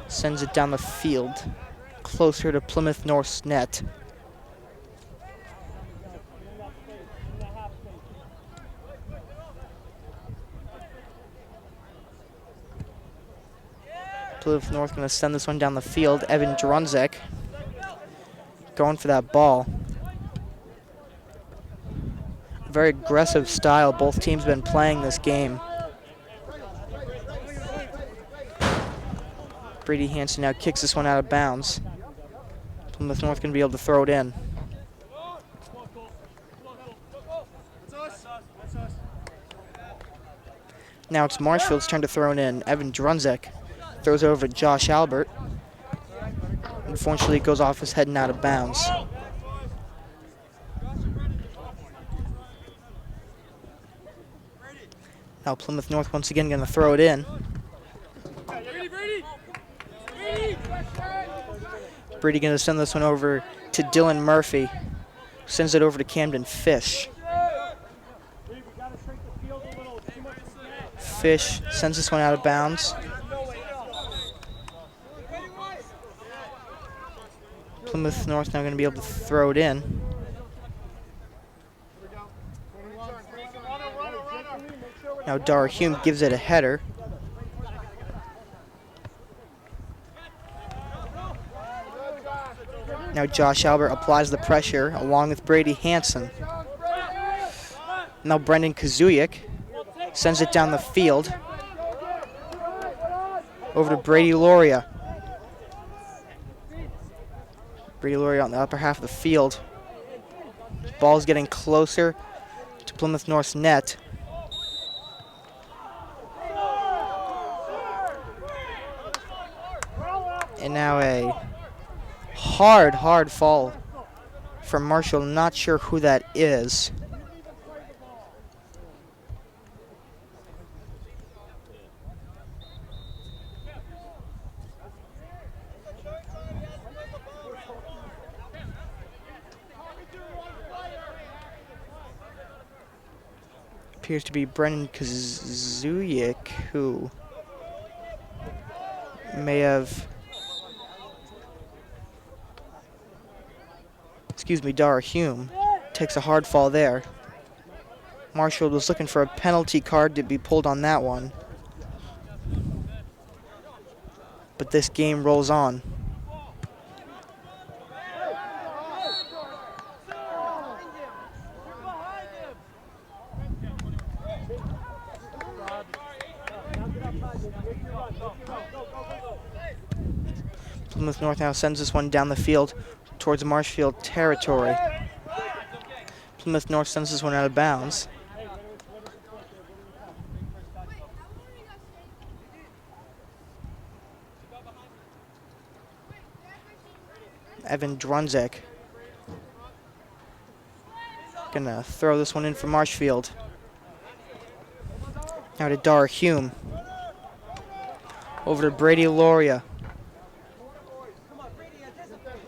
Sends it down the field. closer to Plymouth North's net. Plymouth North going to send this one down the field. Evan Drunzek going for that ball. Very aggressive style both teams been playing this game. Brady Hansen now kicks this one out of bounds. Plymouth North going to be able to throw it in. Now it's Marshfield's turn to throw it in. Evan Drunzek throws it over to Josh Albert. Unfortunately, it goes off his head and out of bounds. Now Plymouth North once again going to throw it in. Brady going to send this one over to Dylan Murphy. Sends it over to Camden Fish. Fish sends this one out of bounds. Plymouth North now going to be able to throw it in. Now Dar Hume gives it a header. Now Josh Albert applies the pressure along with Brady Hansen. Now Brendan Kazuyak sends it down the field over to Brady Loria. Brady Loria on the upper half of the field. Ball's getting closer to Plymouth North's net. And now a hard fall from Marshall. Not sure who that is. Appears to be Brendan Kazuyak, who may have... Dar Hume takes a hard fall there. Marshall was looking for a penalty card to be pulled on that one. But this game rolls on. Plymouth North now sends this one down the field towards Marshfield territory. Plymouth North sends this one out of bounds. Evan Drunzek gonna throw this one in for Marshfield. Now to Dar Hume. Over to Brady Loria.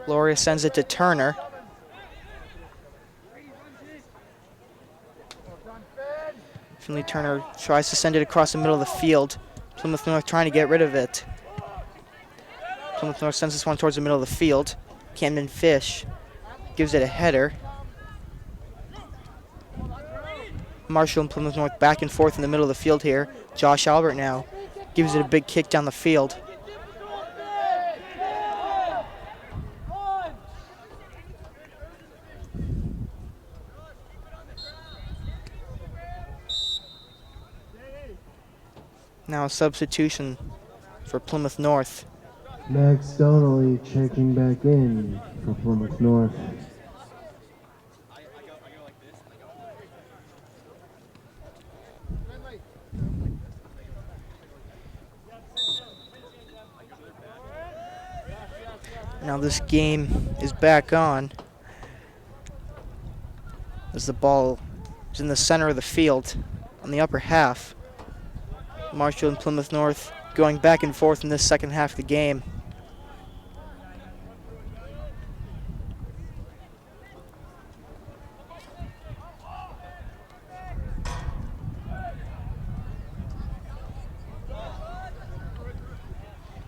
Loria sends it to Turner. Finley Turner tries to send it across the middle of the field. Plymouth North trying to get rid of it. Plymouth North sends this one towards the middle of the field. Camden Fish gives it a header. Marshall and Plymouth North back and forth in the middle of the field here. Josh Albert now gives it a big kick down the field. Now a substitution for Plymouth North. Max Donnelly checking back in for Plymouth North. Now this game is back on as the ball is in the center of the field on the upper half. Marshall and Plymouth North going back and forth in this second half of the game.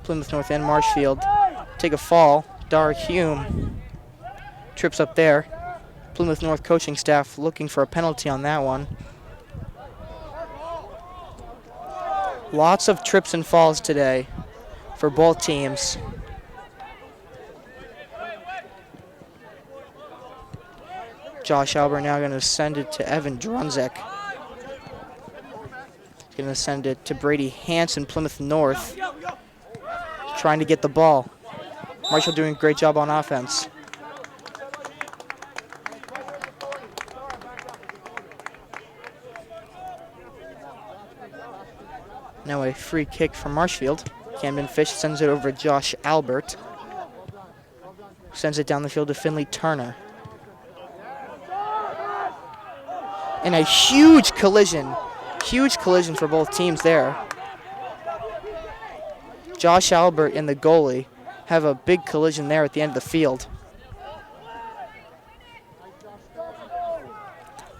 Plymouth North and Marshfield take a fall. Dar Hume trips up there. Plymouth North coaching staff looking for a penalty on that one. Lots of trips and falls today for both teams. Josh Albert now going to send it to Evan Drunzek. He's going to send it to Brady Hansen, Plymouth North. Trying to get the ball. Marshall doing a great job on offense. Now a free kick from Marshfield. Camden Fish sends it over to Josh Albert. Sends it down the field to Finley Turner. And a huge collision for both teams there. Josh Albert and the goalie have a big collision there at the end of the field.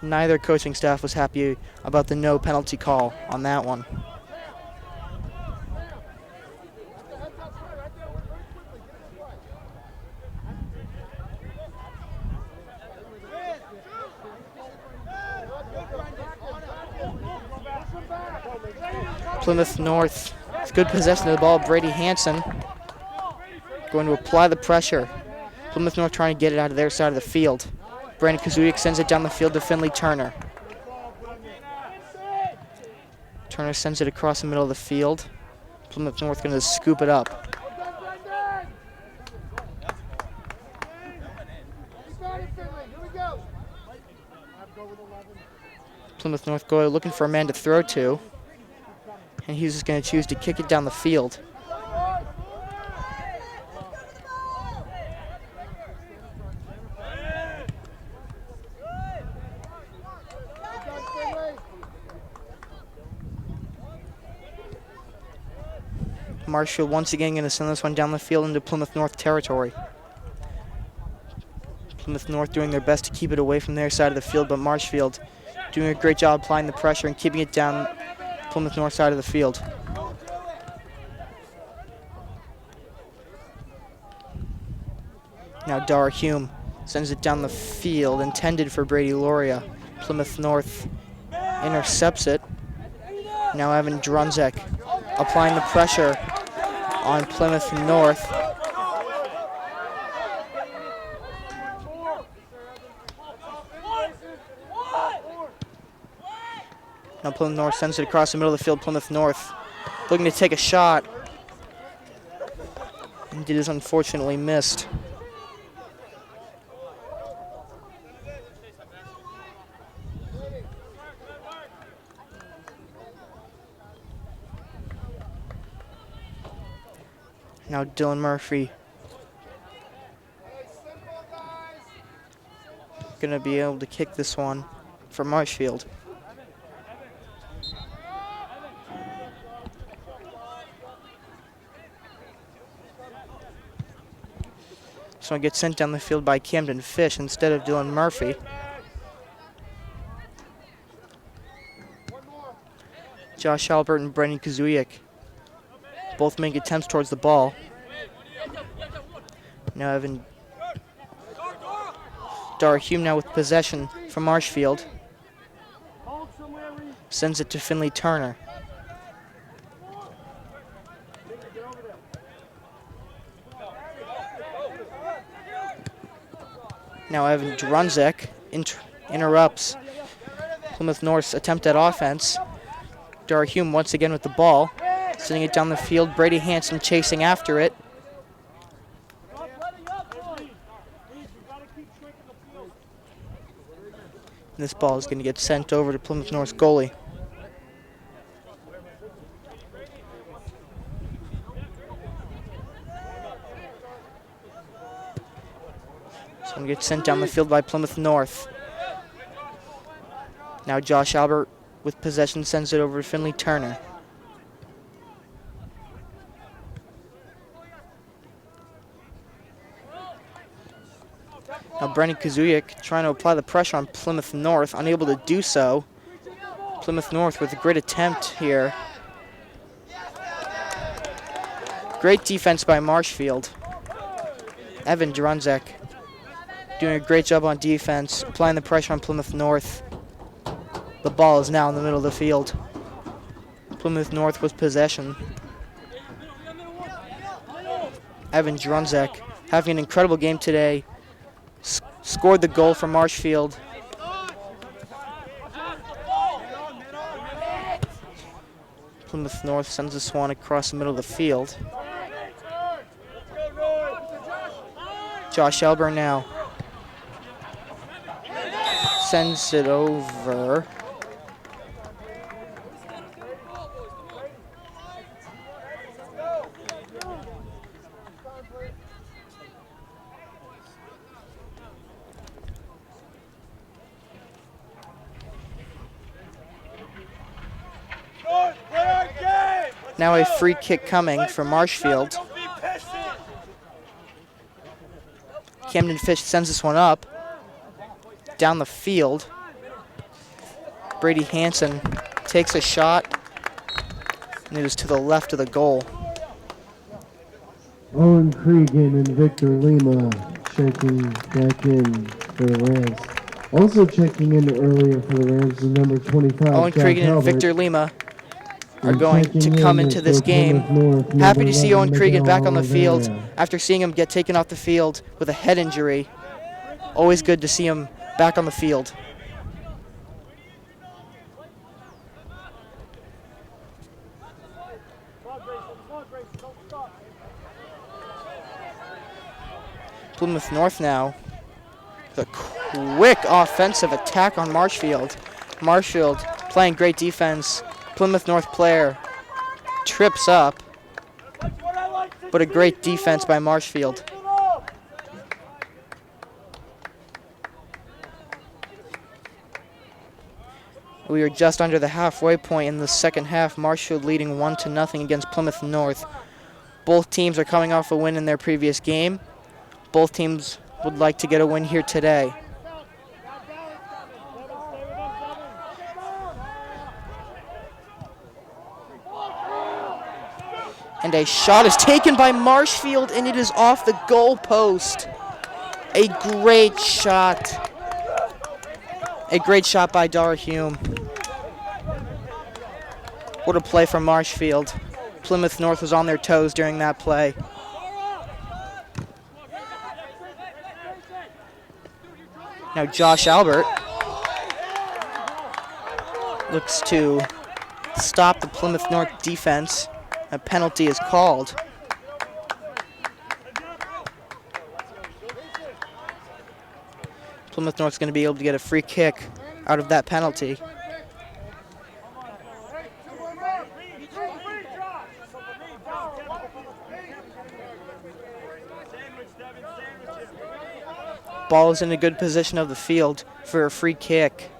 Neither coaching staff was happy about the no penalty call on that one. Plymouth North, good possession of the ball. Brady Hansen going to apply the pressure. Plymouth North trying to get it out of their side of the field. Brandon Kazuyak sends it down the field to Finley Turner. Turner sends it across the middle of the field. Plymouth North going to scoop it up. Plymouth North goalie looking for a man to throw to. And he's just going to choose to kick it down the field. Marshfield once again going to send this one down the field into Plymouth North territory. Plymouth North doing their best to keep it away from their side of the field, but Marshfield doing a great job applying the pressure and keeping it down Plymouth North side of the field. Now Dar Hume sends it down the field, intended for Brady Loria. Plymouth North intercepts it. Now Evan Drunzek applying the pressure on Plymouth North. Now Plymouth North sends it across the middle of the field. Plymouth North looking to take a shot. And it is unfortunately missed. Now Dylan Murphy gonna be able to kick this one for Marshfield. So it gets sent down the field by Camden Fish instead of Dylan Murphy. Josh Albert and Brendan Kazuyak both make attempts towards the ball. Now Evan Dar Hume now with possession from Marshfield. Sends it to Finley Turner. Now Evan Drunzek interrupts Plymouth North's attempt at offense. Dar Hume once again with the ball. Sending it down the field. Brady Hansen chasing after it. And this ball is going to get sent over to Plymouth North's goalie. So it gets sent down the field by Plymouth North. Now Josh Albert with possession sends it over to Finley Turner. Now Brendan Kazuyak trying to apply the pressure on Plymouth North, unable to do so. Plymouth North with a great attempt here. Great defense by Marshfield. Evan Drunzek doing a great job on defense, applying the pressure on Plymouth North. The ball is now in the middle of the field. Plymouth North with possession. Evan Drunzek having an incredible game today. Scored the goal for Marshfield. Plymouth North sends this one across the middle of the field. Josh Elber now sends it over. Now a free kick coming from Marshfield. Camden Fish sends this one up. Down the field. Brady Hansen takes a shot. And it is to the left of the goal. Owen Cregan and Victor Lima checking back in for the Rams. Also checking in earlier for the Rams is number 25. Owen Cregan and Victor Lima are going to come into this game. Happy to see Owen Cregan back on the field after seeing him get taken off the field with a head injury. Always good to see him back on the field. Plymouth North now. The quick offensive attack on Marshfield. Marshfield playing great defense. Plymouth North player trips up, but a great defense by Marshfield. We are just under the halfway point in the second half. Marshfield leading 1-0 against Plymouth North. Both teams are coming off a win in their previous game. Both teams would like to get a win here today. And a shot is taken by Marshfield, and it is off the goal post. A great shot. A great shot by Dara Hume. What a play from Marshfield. Plymouth North was on their toes during that play. Now Josh Albert looks to stop the Plymouth North defense. A penalty is called. Plymouth North's going to be able to get a free kick out of that penalty. Ball is in a good position of the field for a free kick.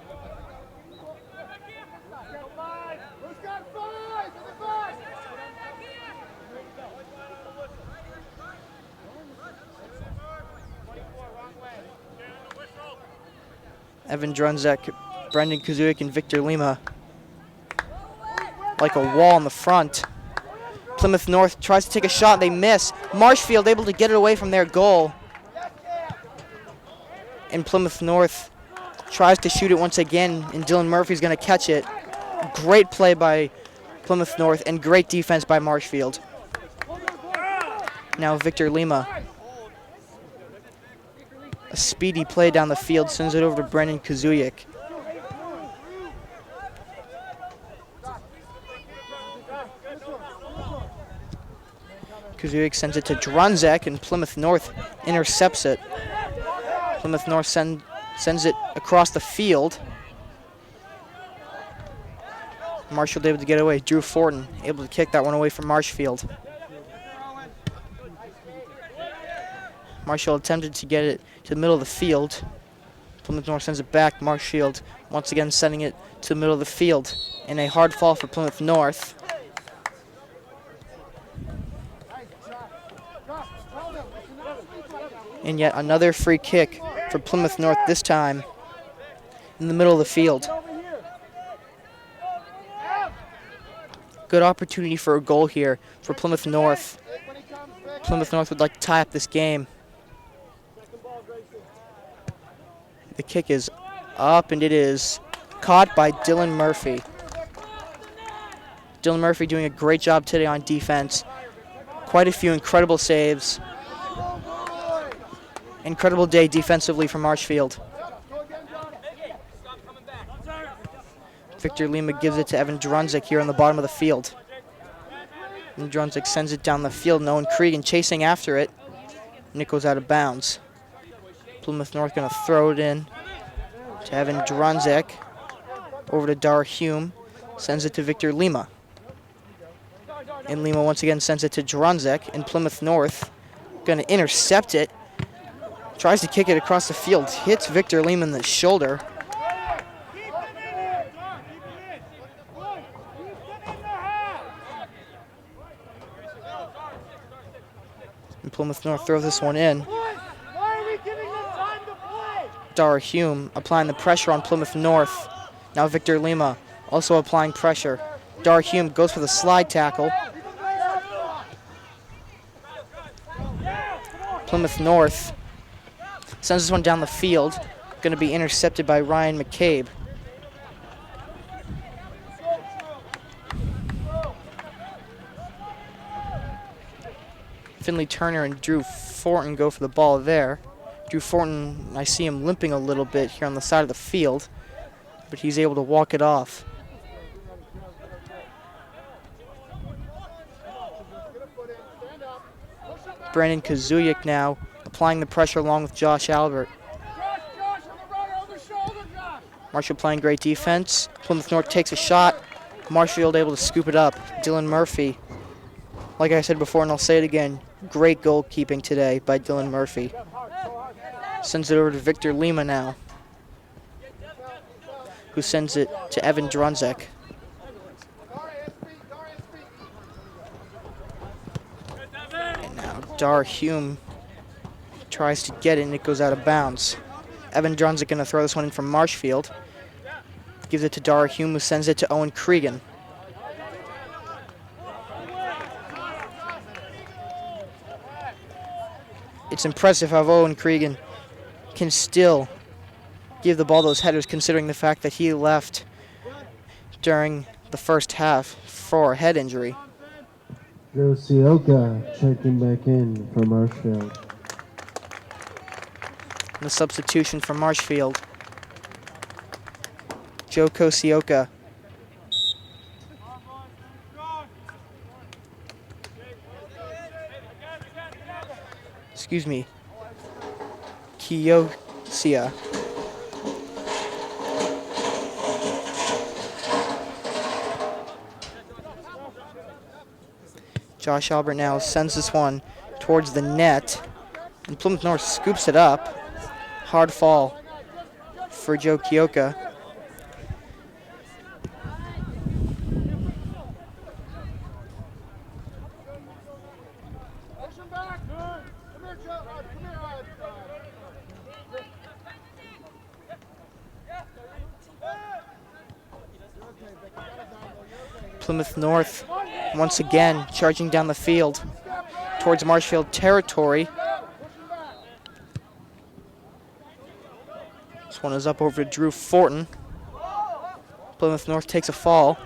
Evan Drunzek, Brendan Kazuik, and Victor Lima like a wall in the front. Plymouth North tries to take a shot, they miss. Marshfield able to get it away from their goal. And Plymouth North tries to shoot it once again, and Dylan Murphy's going to catch it. Great play by Plymouth North and great defense by Marshfield. Now Victor Lima. A speedy play down the field, sends it over to Brendan Kazuik. Kazuik sends it to Drunzek, and Plymouth North intercepts it. Plymouth North sends it across the field. Marshfield able to get away. Drew Fortin able to kick that one away from Marshfield. Marshfield attempted to get it to the middle of the field. Plymouth North sends it back. Marshfield once again sending it to the middle of the field. And a hard fall for Plymouth North. And yet another free kick for Plymouth North, this time in the middle of the field. Good opportunity for a goal here for Plymouth North. Plymouth North would like to tie up this game. The kick is up, and it is caught by Dylan Murphy. Dylan Murphy doing a great job today on defense. Quite a few incredible saves. Incredible day defensively for Marshfield. Victor Lima gives it to Evan Drunzik here on the bottom of the field. And Drunzik sends it down the field, and Owen Cregan chasing after it. And it goes out of bounds. Plymouth North going to throw it in to Evan Drunzik. Over to Dar Hume. Sends it to Victor Lima. And Lima once again sends it to Drunzik. And Plymouth North going to intercept it. Tries to kick it across the field. Hits Victor Lima in the shoulder. And Plymouth North throws this one in. Dar Hume applying the pressure on Plymouth North. Now Victor Lima also applying pressure. Dar Hume goes for the slide tackle. Plymouth North sends this one down the field. Going to be intercepted by Ryan McCabe. Finley Turner and Drew Fortin go for the ball there. Drew Fortin, I see him limping a little bit here on the side of the field, but he's able to walk it off. Brandon Kazuyak now applying the pressure along with Josh Albert. Marshall playing great defense. Plymouth North takes a shot. Marshfield able to scoop it up. Dylan Murphy, like I said before and I'll say it again, great goalkeeping today by Dylan Murphy. Sends it over to Victor Lima now, who sends it to Evan Drunzik. And now Dar Hume tries to get it, and it goes out of bounds. Evan Drunzik going to throw this one in from Marshfield. Gives it to Dar Hume, who sends it to Owen Cregan. It's impressive how Owen Cregan can still give the ball those headers, considering the fact that he left during the first half for a head injury. Joe Sioka checking back in for Marshfield. The substitution for Marshfield, Joe Kosioka. Excuse me, Kiyosia. Josh Albert now sends this one towards the net, and Plymouth North scoops it up. Hard fall for Joe Kioka. Plymouth North once again charging down the field towards Marshfield territory. This one is up over to Drew Fortin. Plymouth North takes a fall.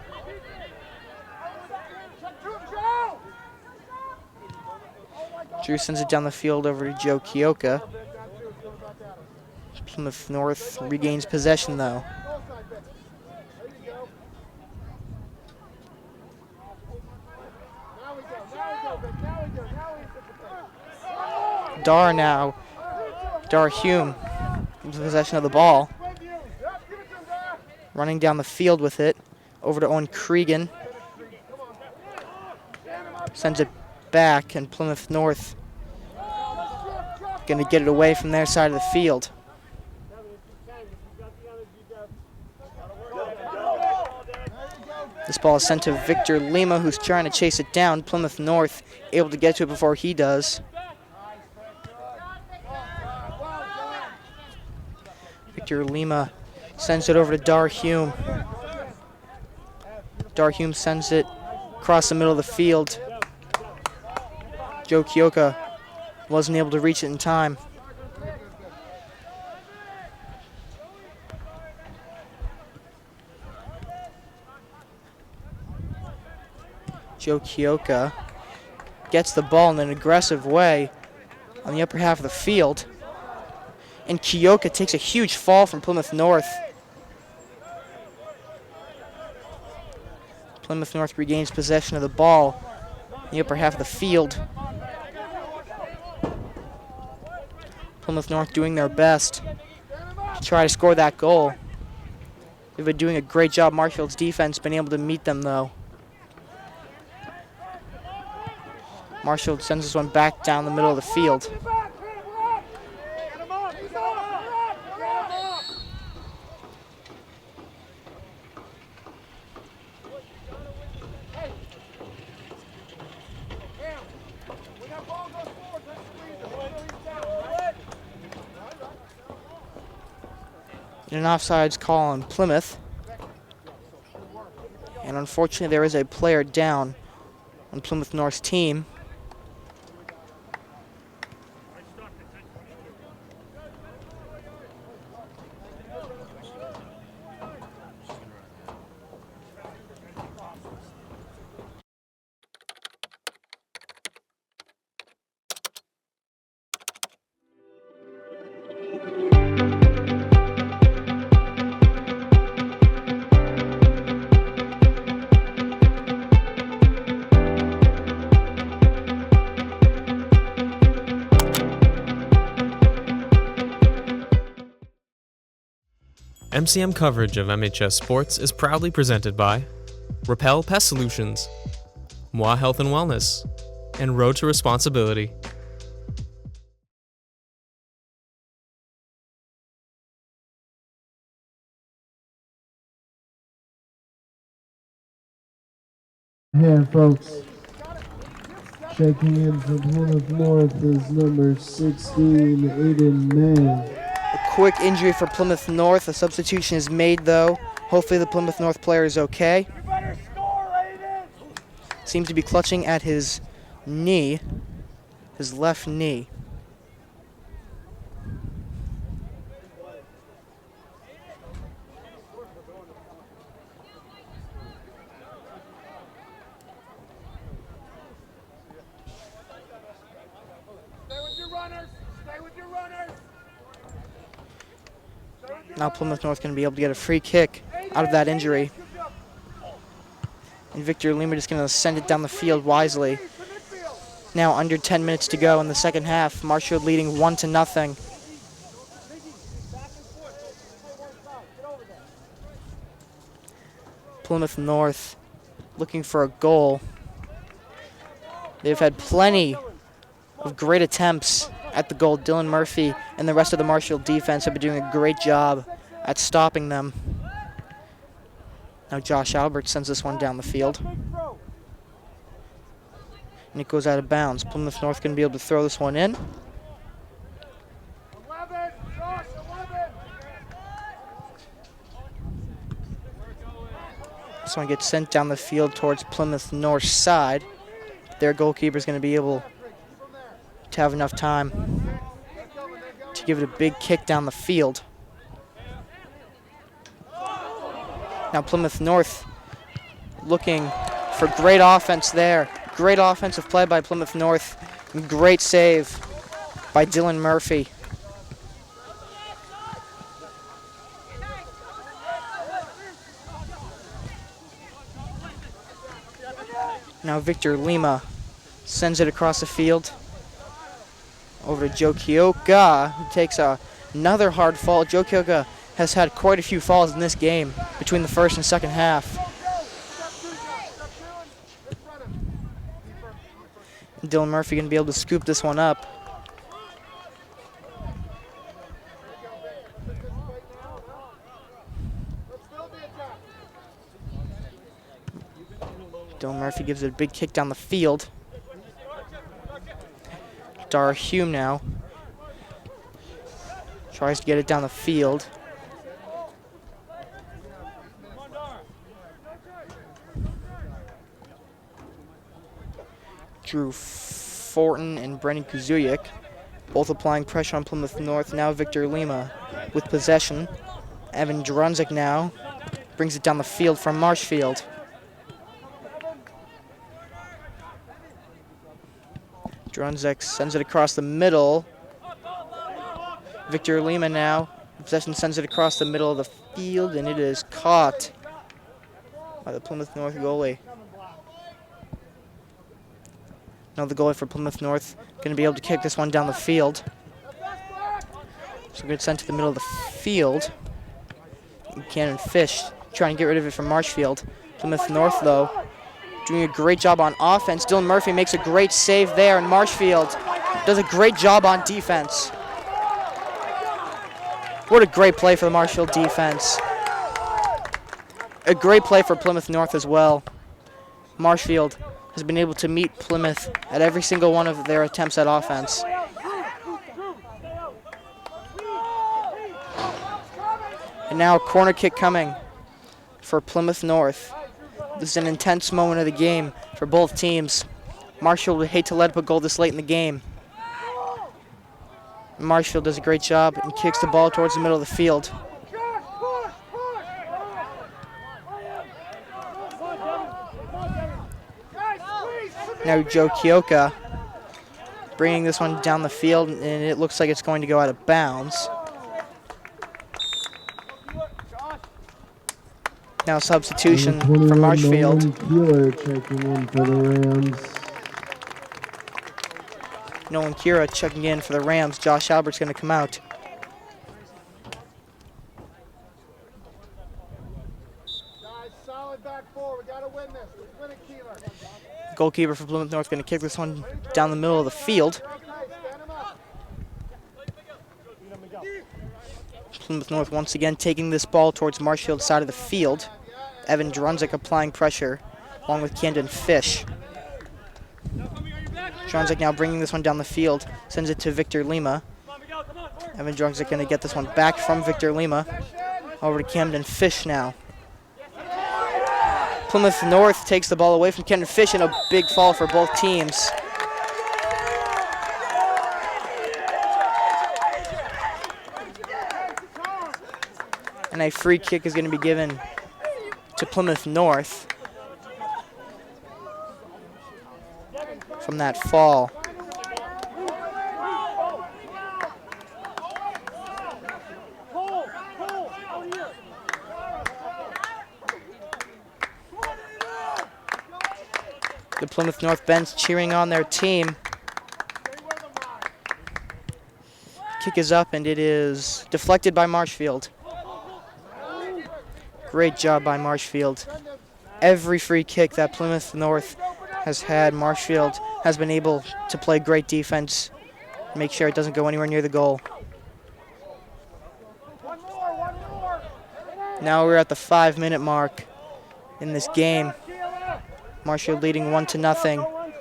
Drew sends it down the field over to Joe Kioka. Plymouth North regains possession though. Dar Hume in possession of the ball. Running down the field with it. Over to Owen Cregan. Sends it back, and Plymouth North going to get it away from their side of the field. This ball is sent to Victor Lima, who's trying to chase it down. Plymouth North able to get to it before he does. Victor Lima sends it over to Dar Hume. Dar Hume sends it across the middle of the field. Joe Kioka wasn't able to reach it in time. Joe Kioka gets the ball in an aggressive way on the upper half of the field. And Kioka takes a huge fall from Plymouth North. Plymouth North regains possession of the ball in the upper half of the field. Plymouth North doing their best to try to score that goal. They've been doing a great job. Marshfield's defense been able to meet them, though. Marshfield sends this one back down the middle of the field. An offsides call on Plymouth. And unfortunately, there is a player down on Plymouth North's team. MCM coverage of MHS Sports is proudly presented by Repel Pest Solutions, Moi Health and Wellness, and Road to Responsibility. Here, folks. Checking in from Plymouth North is number 16, Aiden May. Quick injury for Plymouth North. A substitution is made, though. Hopefully the Plymouth North player is okay. Seems to be clutching at his knee, his left knee. Now Plymouth North going to be able to get a free kick out of that injury. And Victor Lima just going to send it down the field wisely. Now under 10 minutes to go in the second half. Marshfield leading 1-0. Plymouth North looking for a goal. They've had plenty of great attempts at the goal. Dylan Murphy and the rest of the Marshfield defense have been doing a great job at stopping them. Now Josh Albert sends this one down the field. And it goes out of bounds. Plymouth North going to be able to throw this one in. This one gets sent down the field towards Plymouth North's side. Their goalkeeper is going to be able to have enough time to give it a big kick down the field. Now Plymouth North looking for great offense there. Great offensive play by Plymouth North. Great save by Dylan Murphy. Now Victor Lima sends it across the field over to Joe Kioka, who takes another hard fall. Joe Kioka has had quite a few falls in this game between the first and second half. Dylan Murphy going to be able to scoop this one up. Dylan Murphy gives it a big kick down the field. Dara Hume now tries to get it down the field. Drew Fortin and Brennan Kuzuyak both applying pressure on Plymouth North. Now Victor Lima with possession. Evan Drunzik now brings it down the field from Marshfield. Drunzek sends it across the middle. Victor Lima now. Possession sends it across the middle of the field, and it is caught by the Plymouth North goalie. Now the goalie for Plymouth North going to be able to kick this one down the field. So good sent to the middle of the field. Cannon Fish trying to get rid of it from Marshfield. Plymouth North, though, doing a great job on offense. Dylan Murphy makes a great save there, and Marshfield does a great job on defense. What a great play for the Marshfield defense. A great play for Plymouth North as well. Marshfield has been able to meet Plymouth at every single one of their attempts at offense. And now a corner kick coming for Plymouth North. This is an intense moment of the game for both teams. Marshfield would hate to let up a goal this late in the game. Marshfield does a great job and kicks the ball towards the middle of the field. Now Joe Kioka bringing this one down the field, and it looks like it's going to go out of bounds. Now substitution for Marshfield. Checking in for the Rams. Nolan Kira checking in for the Rams. Josh Albert's going to come out. Solid back four. We got to win this. Let's win it, Keeler. The goalkeeper for Plymouth North going to kick this one down the middle of the field. Plymouth North once again taking this ball towards Marshfield's side of the field. Evan Drunzik applying pressure along with Camden Fish. Drunzik now bringing this one down the field, sends it to Victor Lima. Evan Drunzik going to get this one back from Victor Lima over to Camden Fish now. Plymouth North takes the ball away from Camden Fish, and a big fall for both teams. And a free kick is going to be given to Plymouth North from that fall. The Plymouth North bench cheering on their team. Kick is up, and it is deflected by Marshfield. Great job by Marshfield. Every free kick that Plymouth North has had, Marshfield has been able to play great defense, make sure it doesn't go anywhere near the goal. Now we're at the 5-minute mark in this game. Marshfield leading 1-0.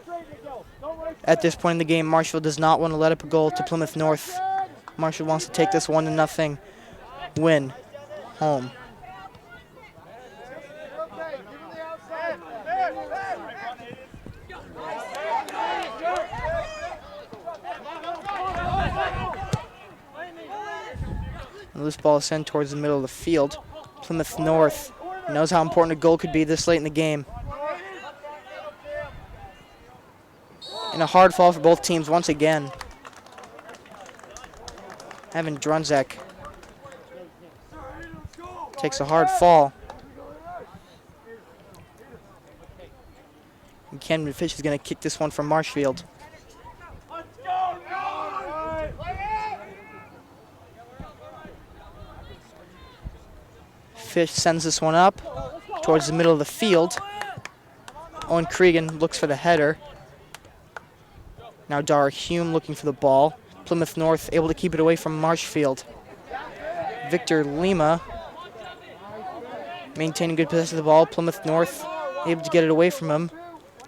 At this point in the game, Marshfield does not want to let up a goal to Plymouth North. Marshfield wants to take this 1-0 win home. The loose ball is sent towards the middle of the field. Plymouth North knows how important a goal could be this late in the game. And a hard fall for both teams once again. Evan Drunzek takes a hard fall. And Camden Fish is going to kick this one from Marshfield. Fish sends this one up towards the middle of the field. Owen Cregan looks for the header. Now Dara Hume looking for the ball. Plymouth North able to keep it away from Marshfield. Victor Lima maintaining good possession of the ball. Plymouth North able to get it away from him.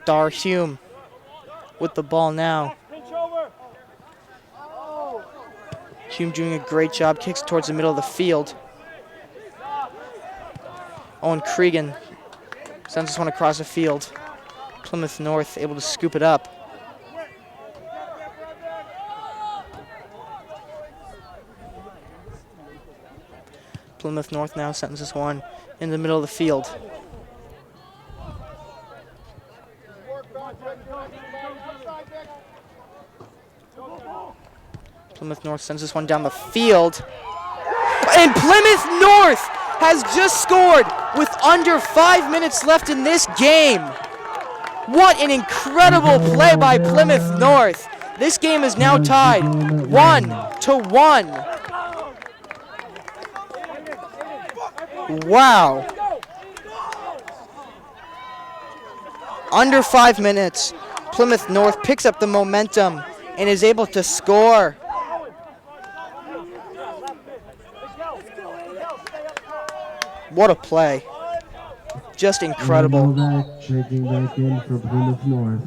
Dara Hume with the ball now. Hume doing a great job, kicks towards the middle of the field. Owen Cregan sends this one across the field. Plymouth North able to scoop it up. Plymouth North now sends this one in the middle of the field. Plymouth North sends this one down the field. And Plymouth North has just scored with under 5 minutes left in this game. What an incredible play by Plymouth North. This game is now tied 1-1. Wow. Under 5 minutes, Plymouth North picks up the momentum and is able to score. What a play. Just incredible. Novak checking back in for Plymouth North.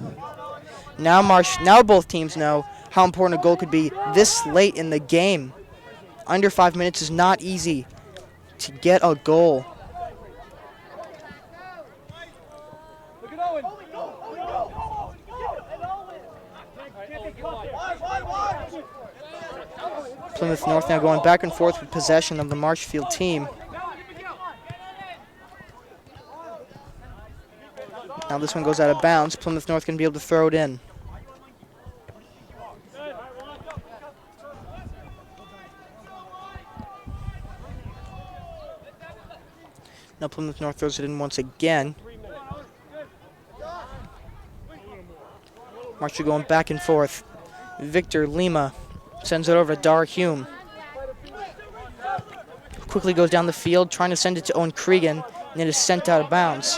Now both teams know how important a goal could be this late in the game. Under 5 minutes is not easy to get a goal. Plymouth North now going back and forth with possession of the Marshfield team. Now this one goes out of bounds. Plymouth North going to be able to throw it in. Now Plymouth North throws it in once again. Marshall going back and forth. Victor Lima sends it over to Dar Hume. Quickly goes down the field, trying to send it to Owen Cregan, and it is sent out of bounds.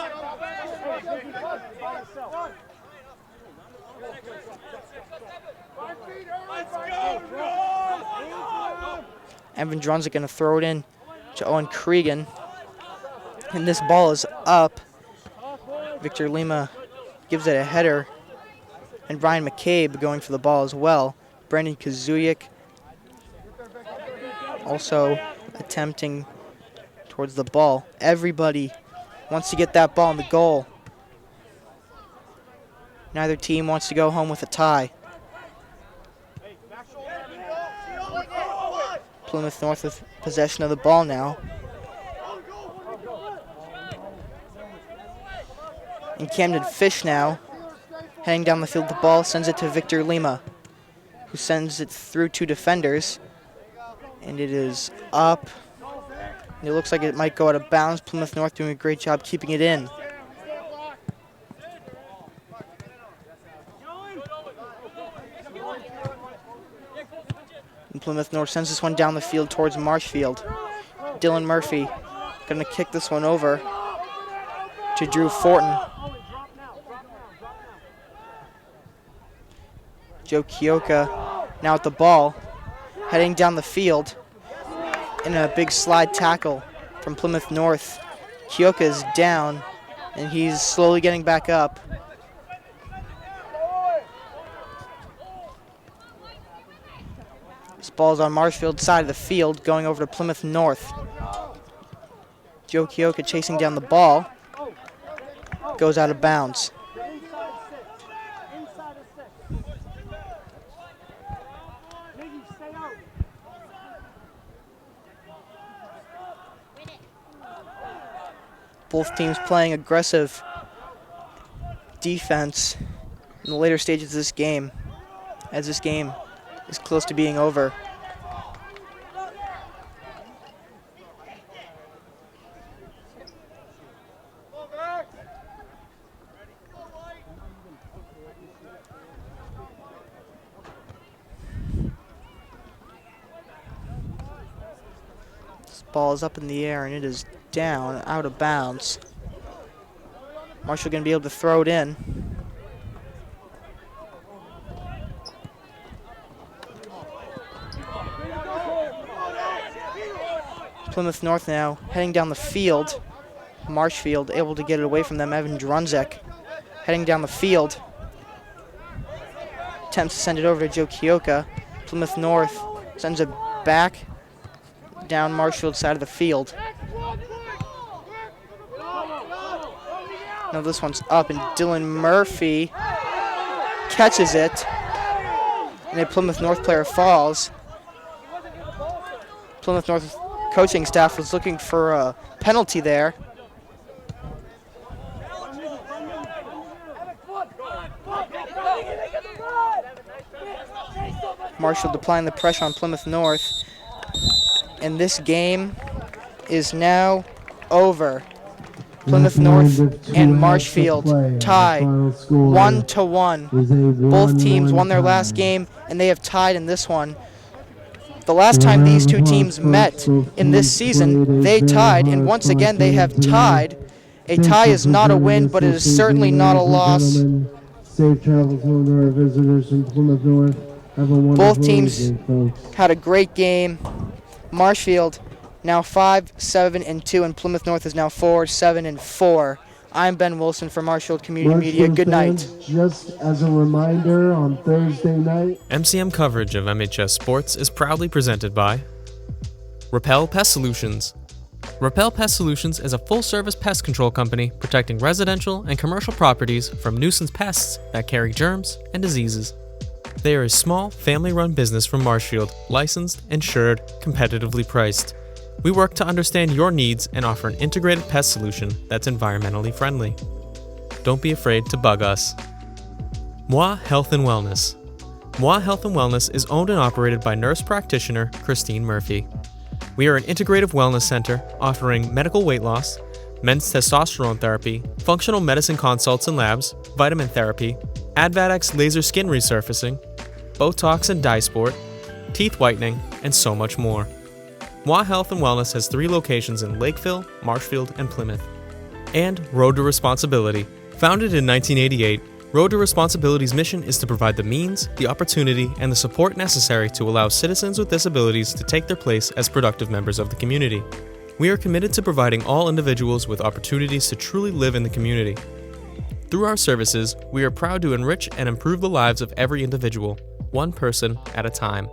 Evan Drunzik going to throw it in to Owen Cregan. And this ball is up. Victor Lima gives it a header. And Ryan McCabe going for the ball as well. Brandon Kazuyak also attempting towards the ball. Everybody wants to get that ball in the goal. Neither team wants to go home with a tie. Plymouth North with possession of the ball now. And Camden Fish now, heading down the field with the ball, sends it to Victor Lima, who sends it through two defenders. And it is up. And it looks like it might go out of bounds. Plymouth North doing a great job keeping it in. And Plymouth North sends this one down the field towards Marshfield. Dylan Murphy going to kick this one over to Drew Fortin. Joe Kioka now at the ball, heading down the field in a big slide tackle from Plymouth North. Kioka is down, and he's slowly getting back up. This ball's on Marshfield's side of the field, going over to Plymouth North. Joe Kioka chasing down the ball, goes out of bounds. Both teams playing aggressive defense in the later stages of this game, as this game is close to being over. This ball is up in the air and it is down, out of bounds. Marshall going to be able to throw it in. Plymouth North now heading down the field. Marshfield able to get it away from them. Evan Drunzik heading down the field. Attempts to send it over to Joe Kioka. Plymouth North sends it back down Marshfield's side of the field. Now this one's up, and Dylan Murphy catches it, and a Plymouth North player falls. Plymouth North coaching staff was looking for a penalty there. Marshfield applying the pressure on Plymouth North. And this game is now over. Plymouth North and Marshfield tied 1-1. Both teams won their last game, and they have tied in this one. The last time these two teams met in this season, they tied, and once again they have tied. A tie is not a win, but it is certainly not a loss. Safe travels home to our visitors from Plymouth North. Have a wonderful Both teams evening, folks. had a great game. Marshfield now 5-7-2, and Plymouth North is now 4-7-4. I'm Ben Wilson for Marshfield Community Media. Marshfield Good night. fans, just as a reminder, on Thursday night, MCM coverage of MHS Sports is proudly presented by Repel Pest Solutions. Repel Pest Solutions is a full-service pest control company protecting residential and commercial properties from nuisance pests that carry germs and diseases. They are a small, family-run business from Marshfield, licensed, insured, competitively priced. We work to understand your needs and offer an integrated pest solution that's environmentally friendly. Don't be afraid to bug us. Moi Health and Wellness. Moi Health and Wellness is owned and operated by nurse practitioner Christine Murphy. We are an integrative wellness center offering medical weight loss, men's testosterone therapy, functional medicine consults and labs, vitamin therapy, Advadex laser skin resurfacing, Botox and dye sport, teeth whitening, and so much more. Moi Health and Wellness has 3 locations in Lakeville, Marshfield, and Plymouth. And Road to Responsibility. Founded in 1988, Road to Responsibility's mission is to provide the means, the opportunity, and the support necessary to allow citizens with disabilities to take their place as productive members of the community. We are committed to providing all individuals with opportunities to truly live in the community. Through our services, we are proud to enrich and improve the lives of every individual, one person at a time.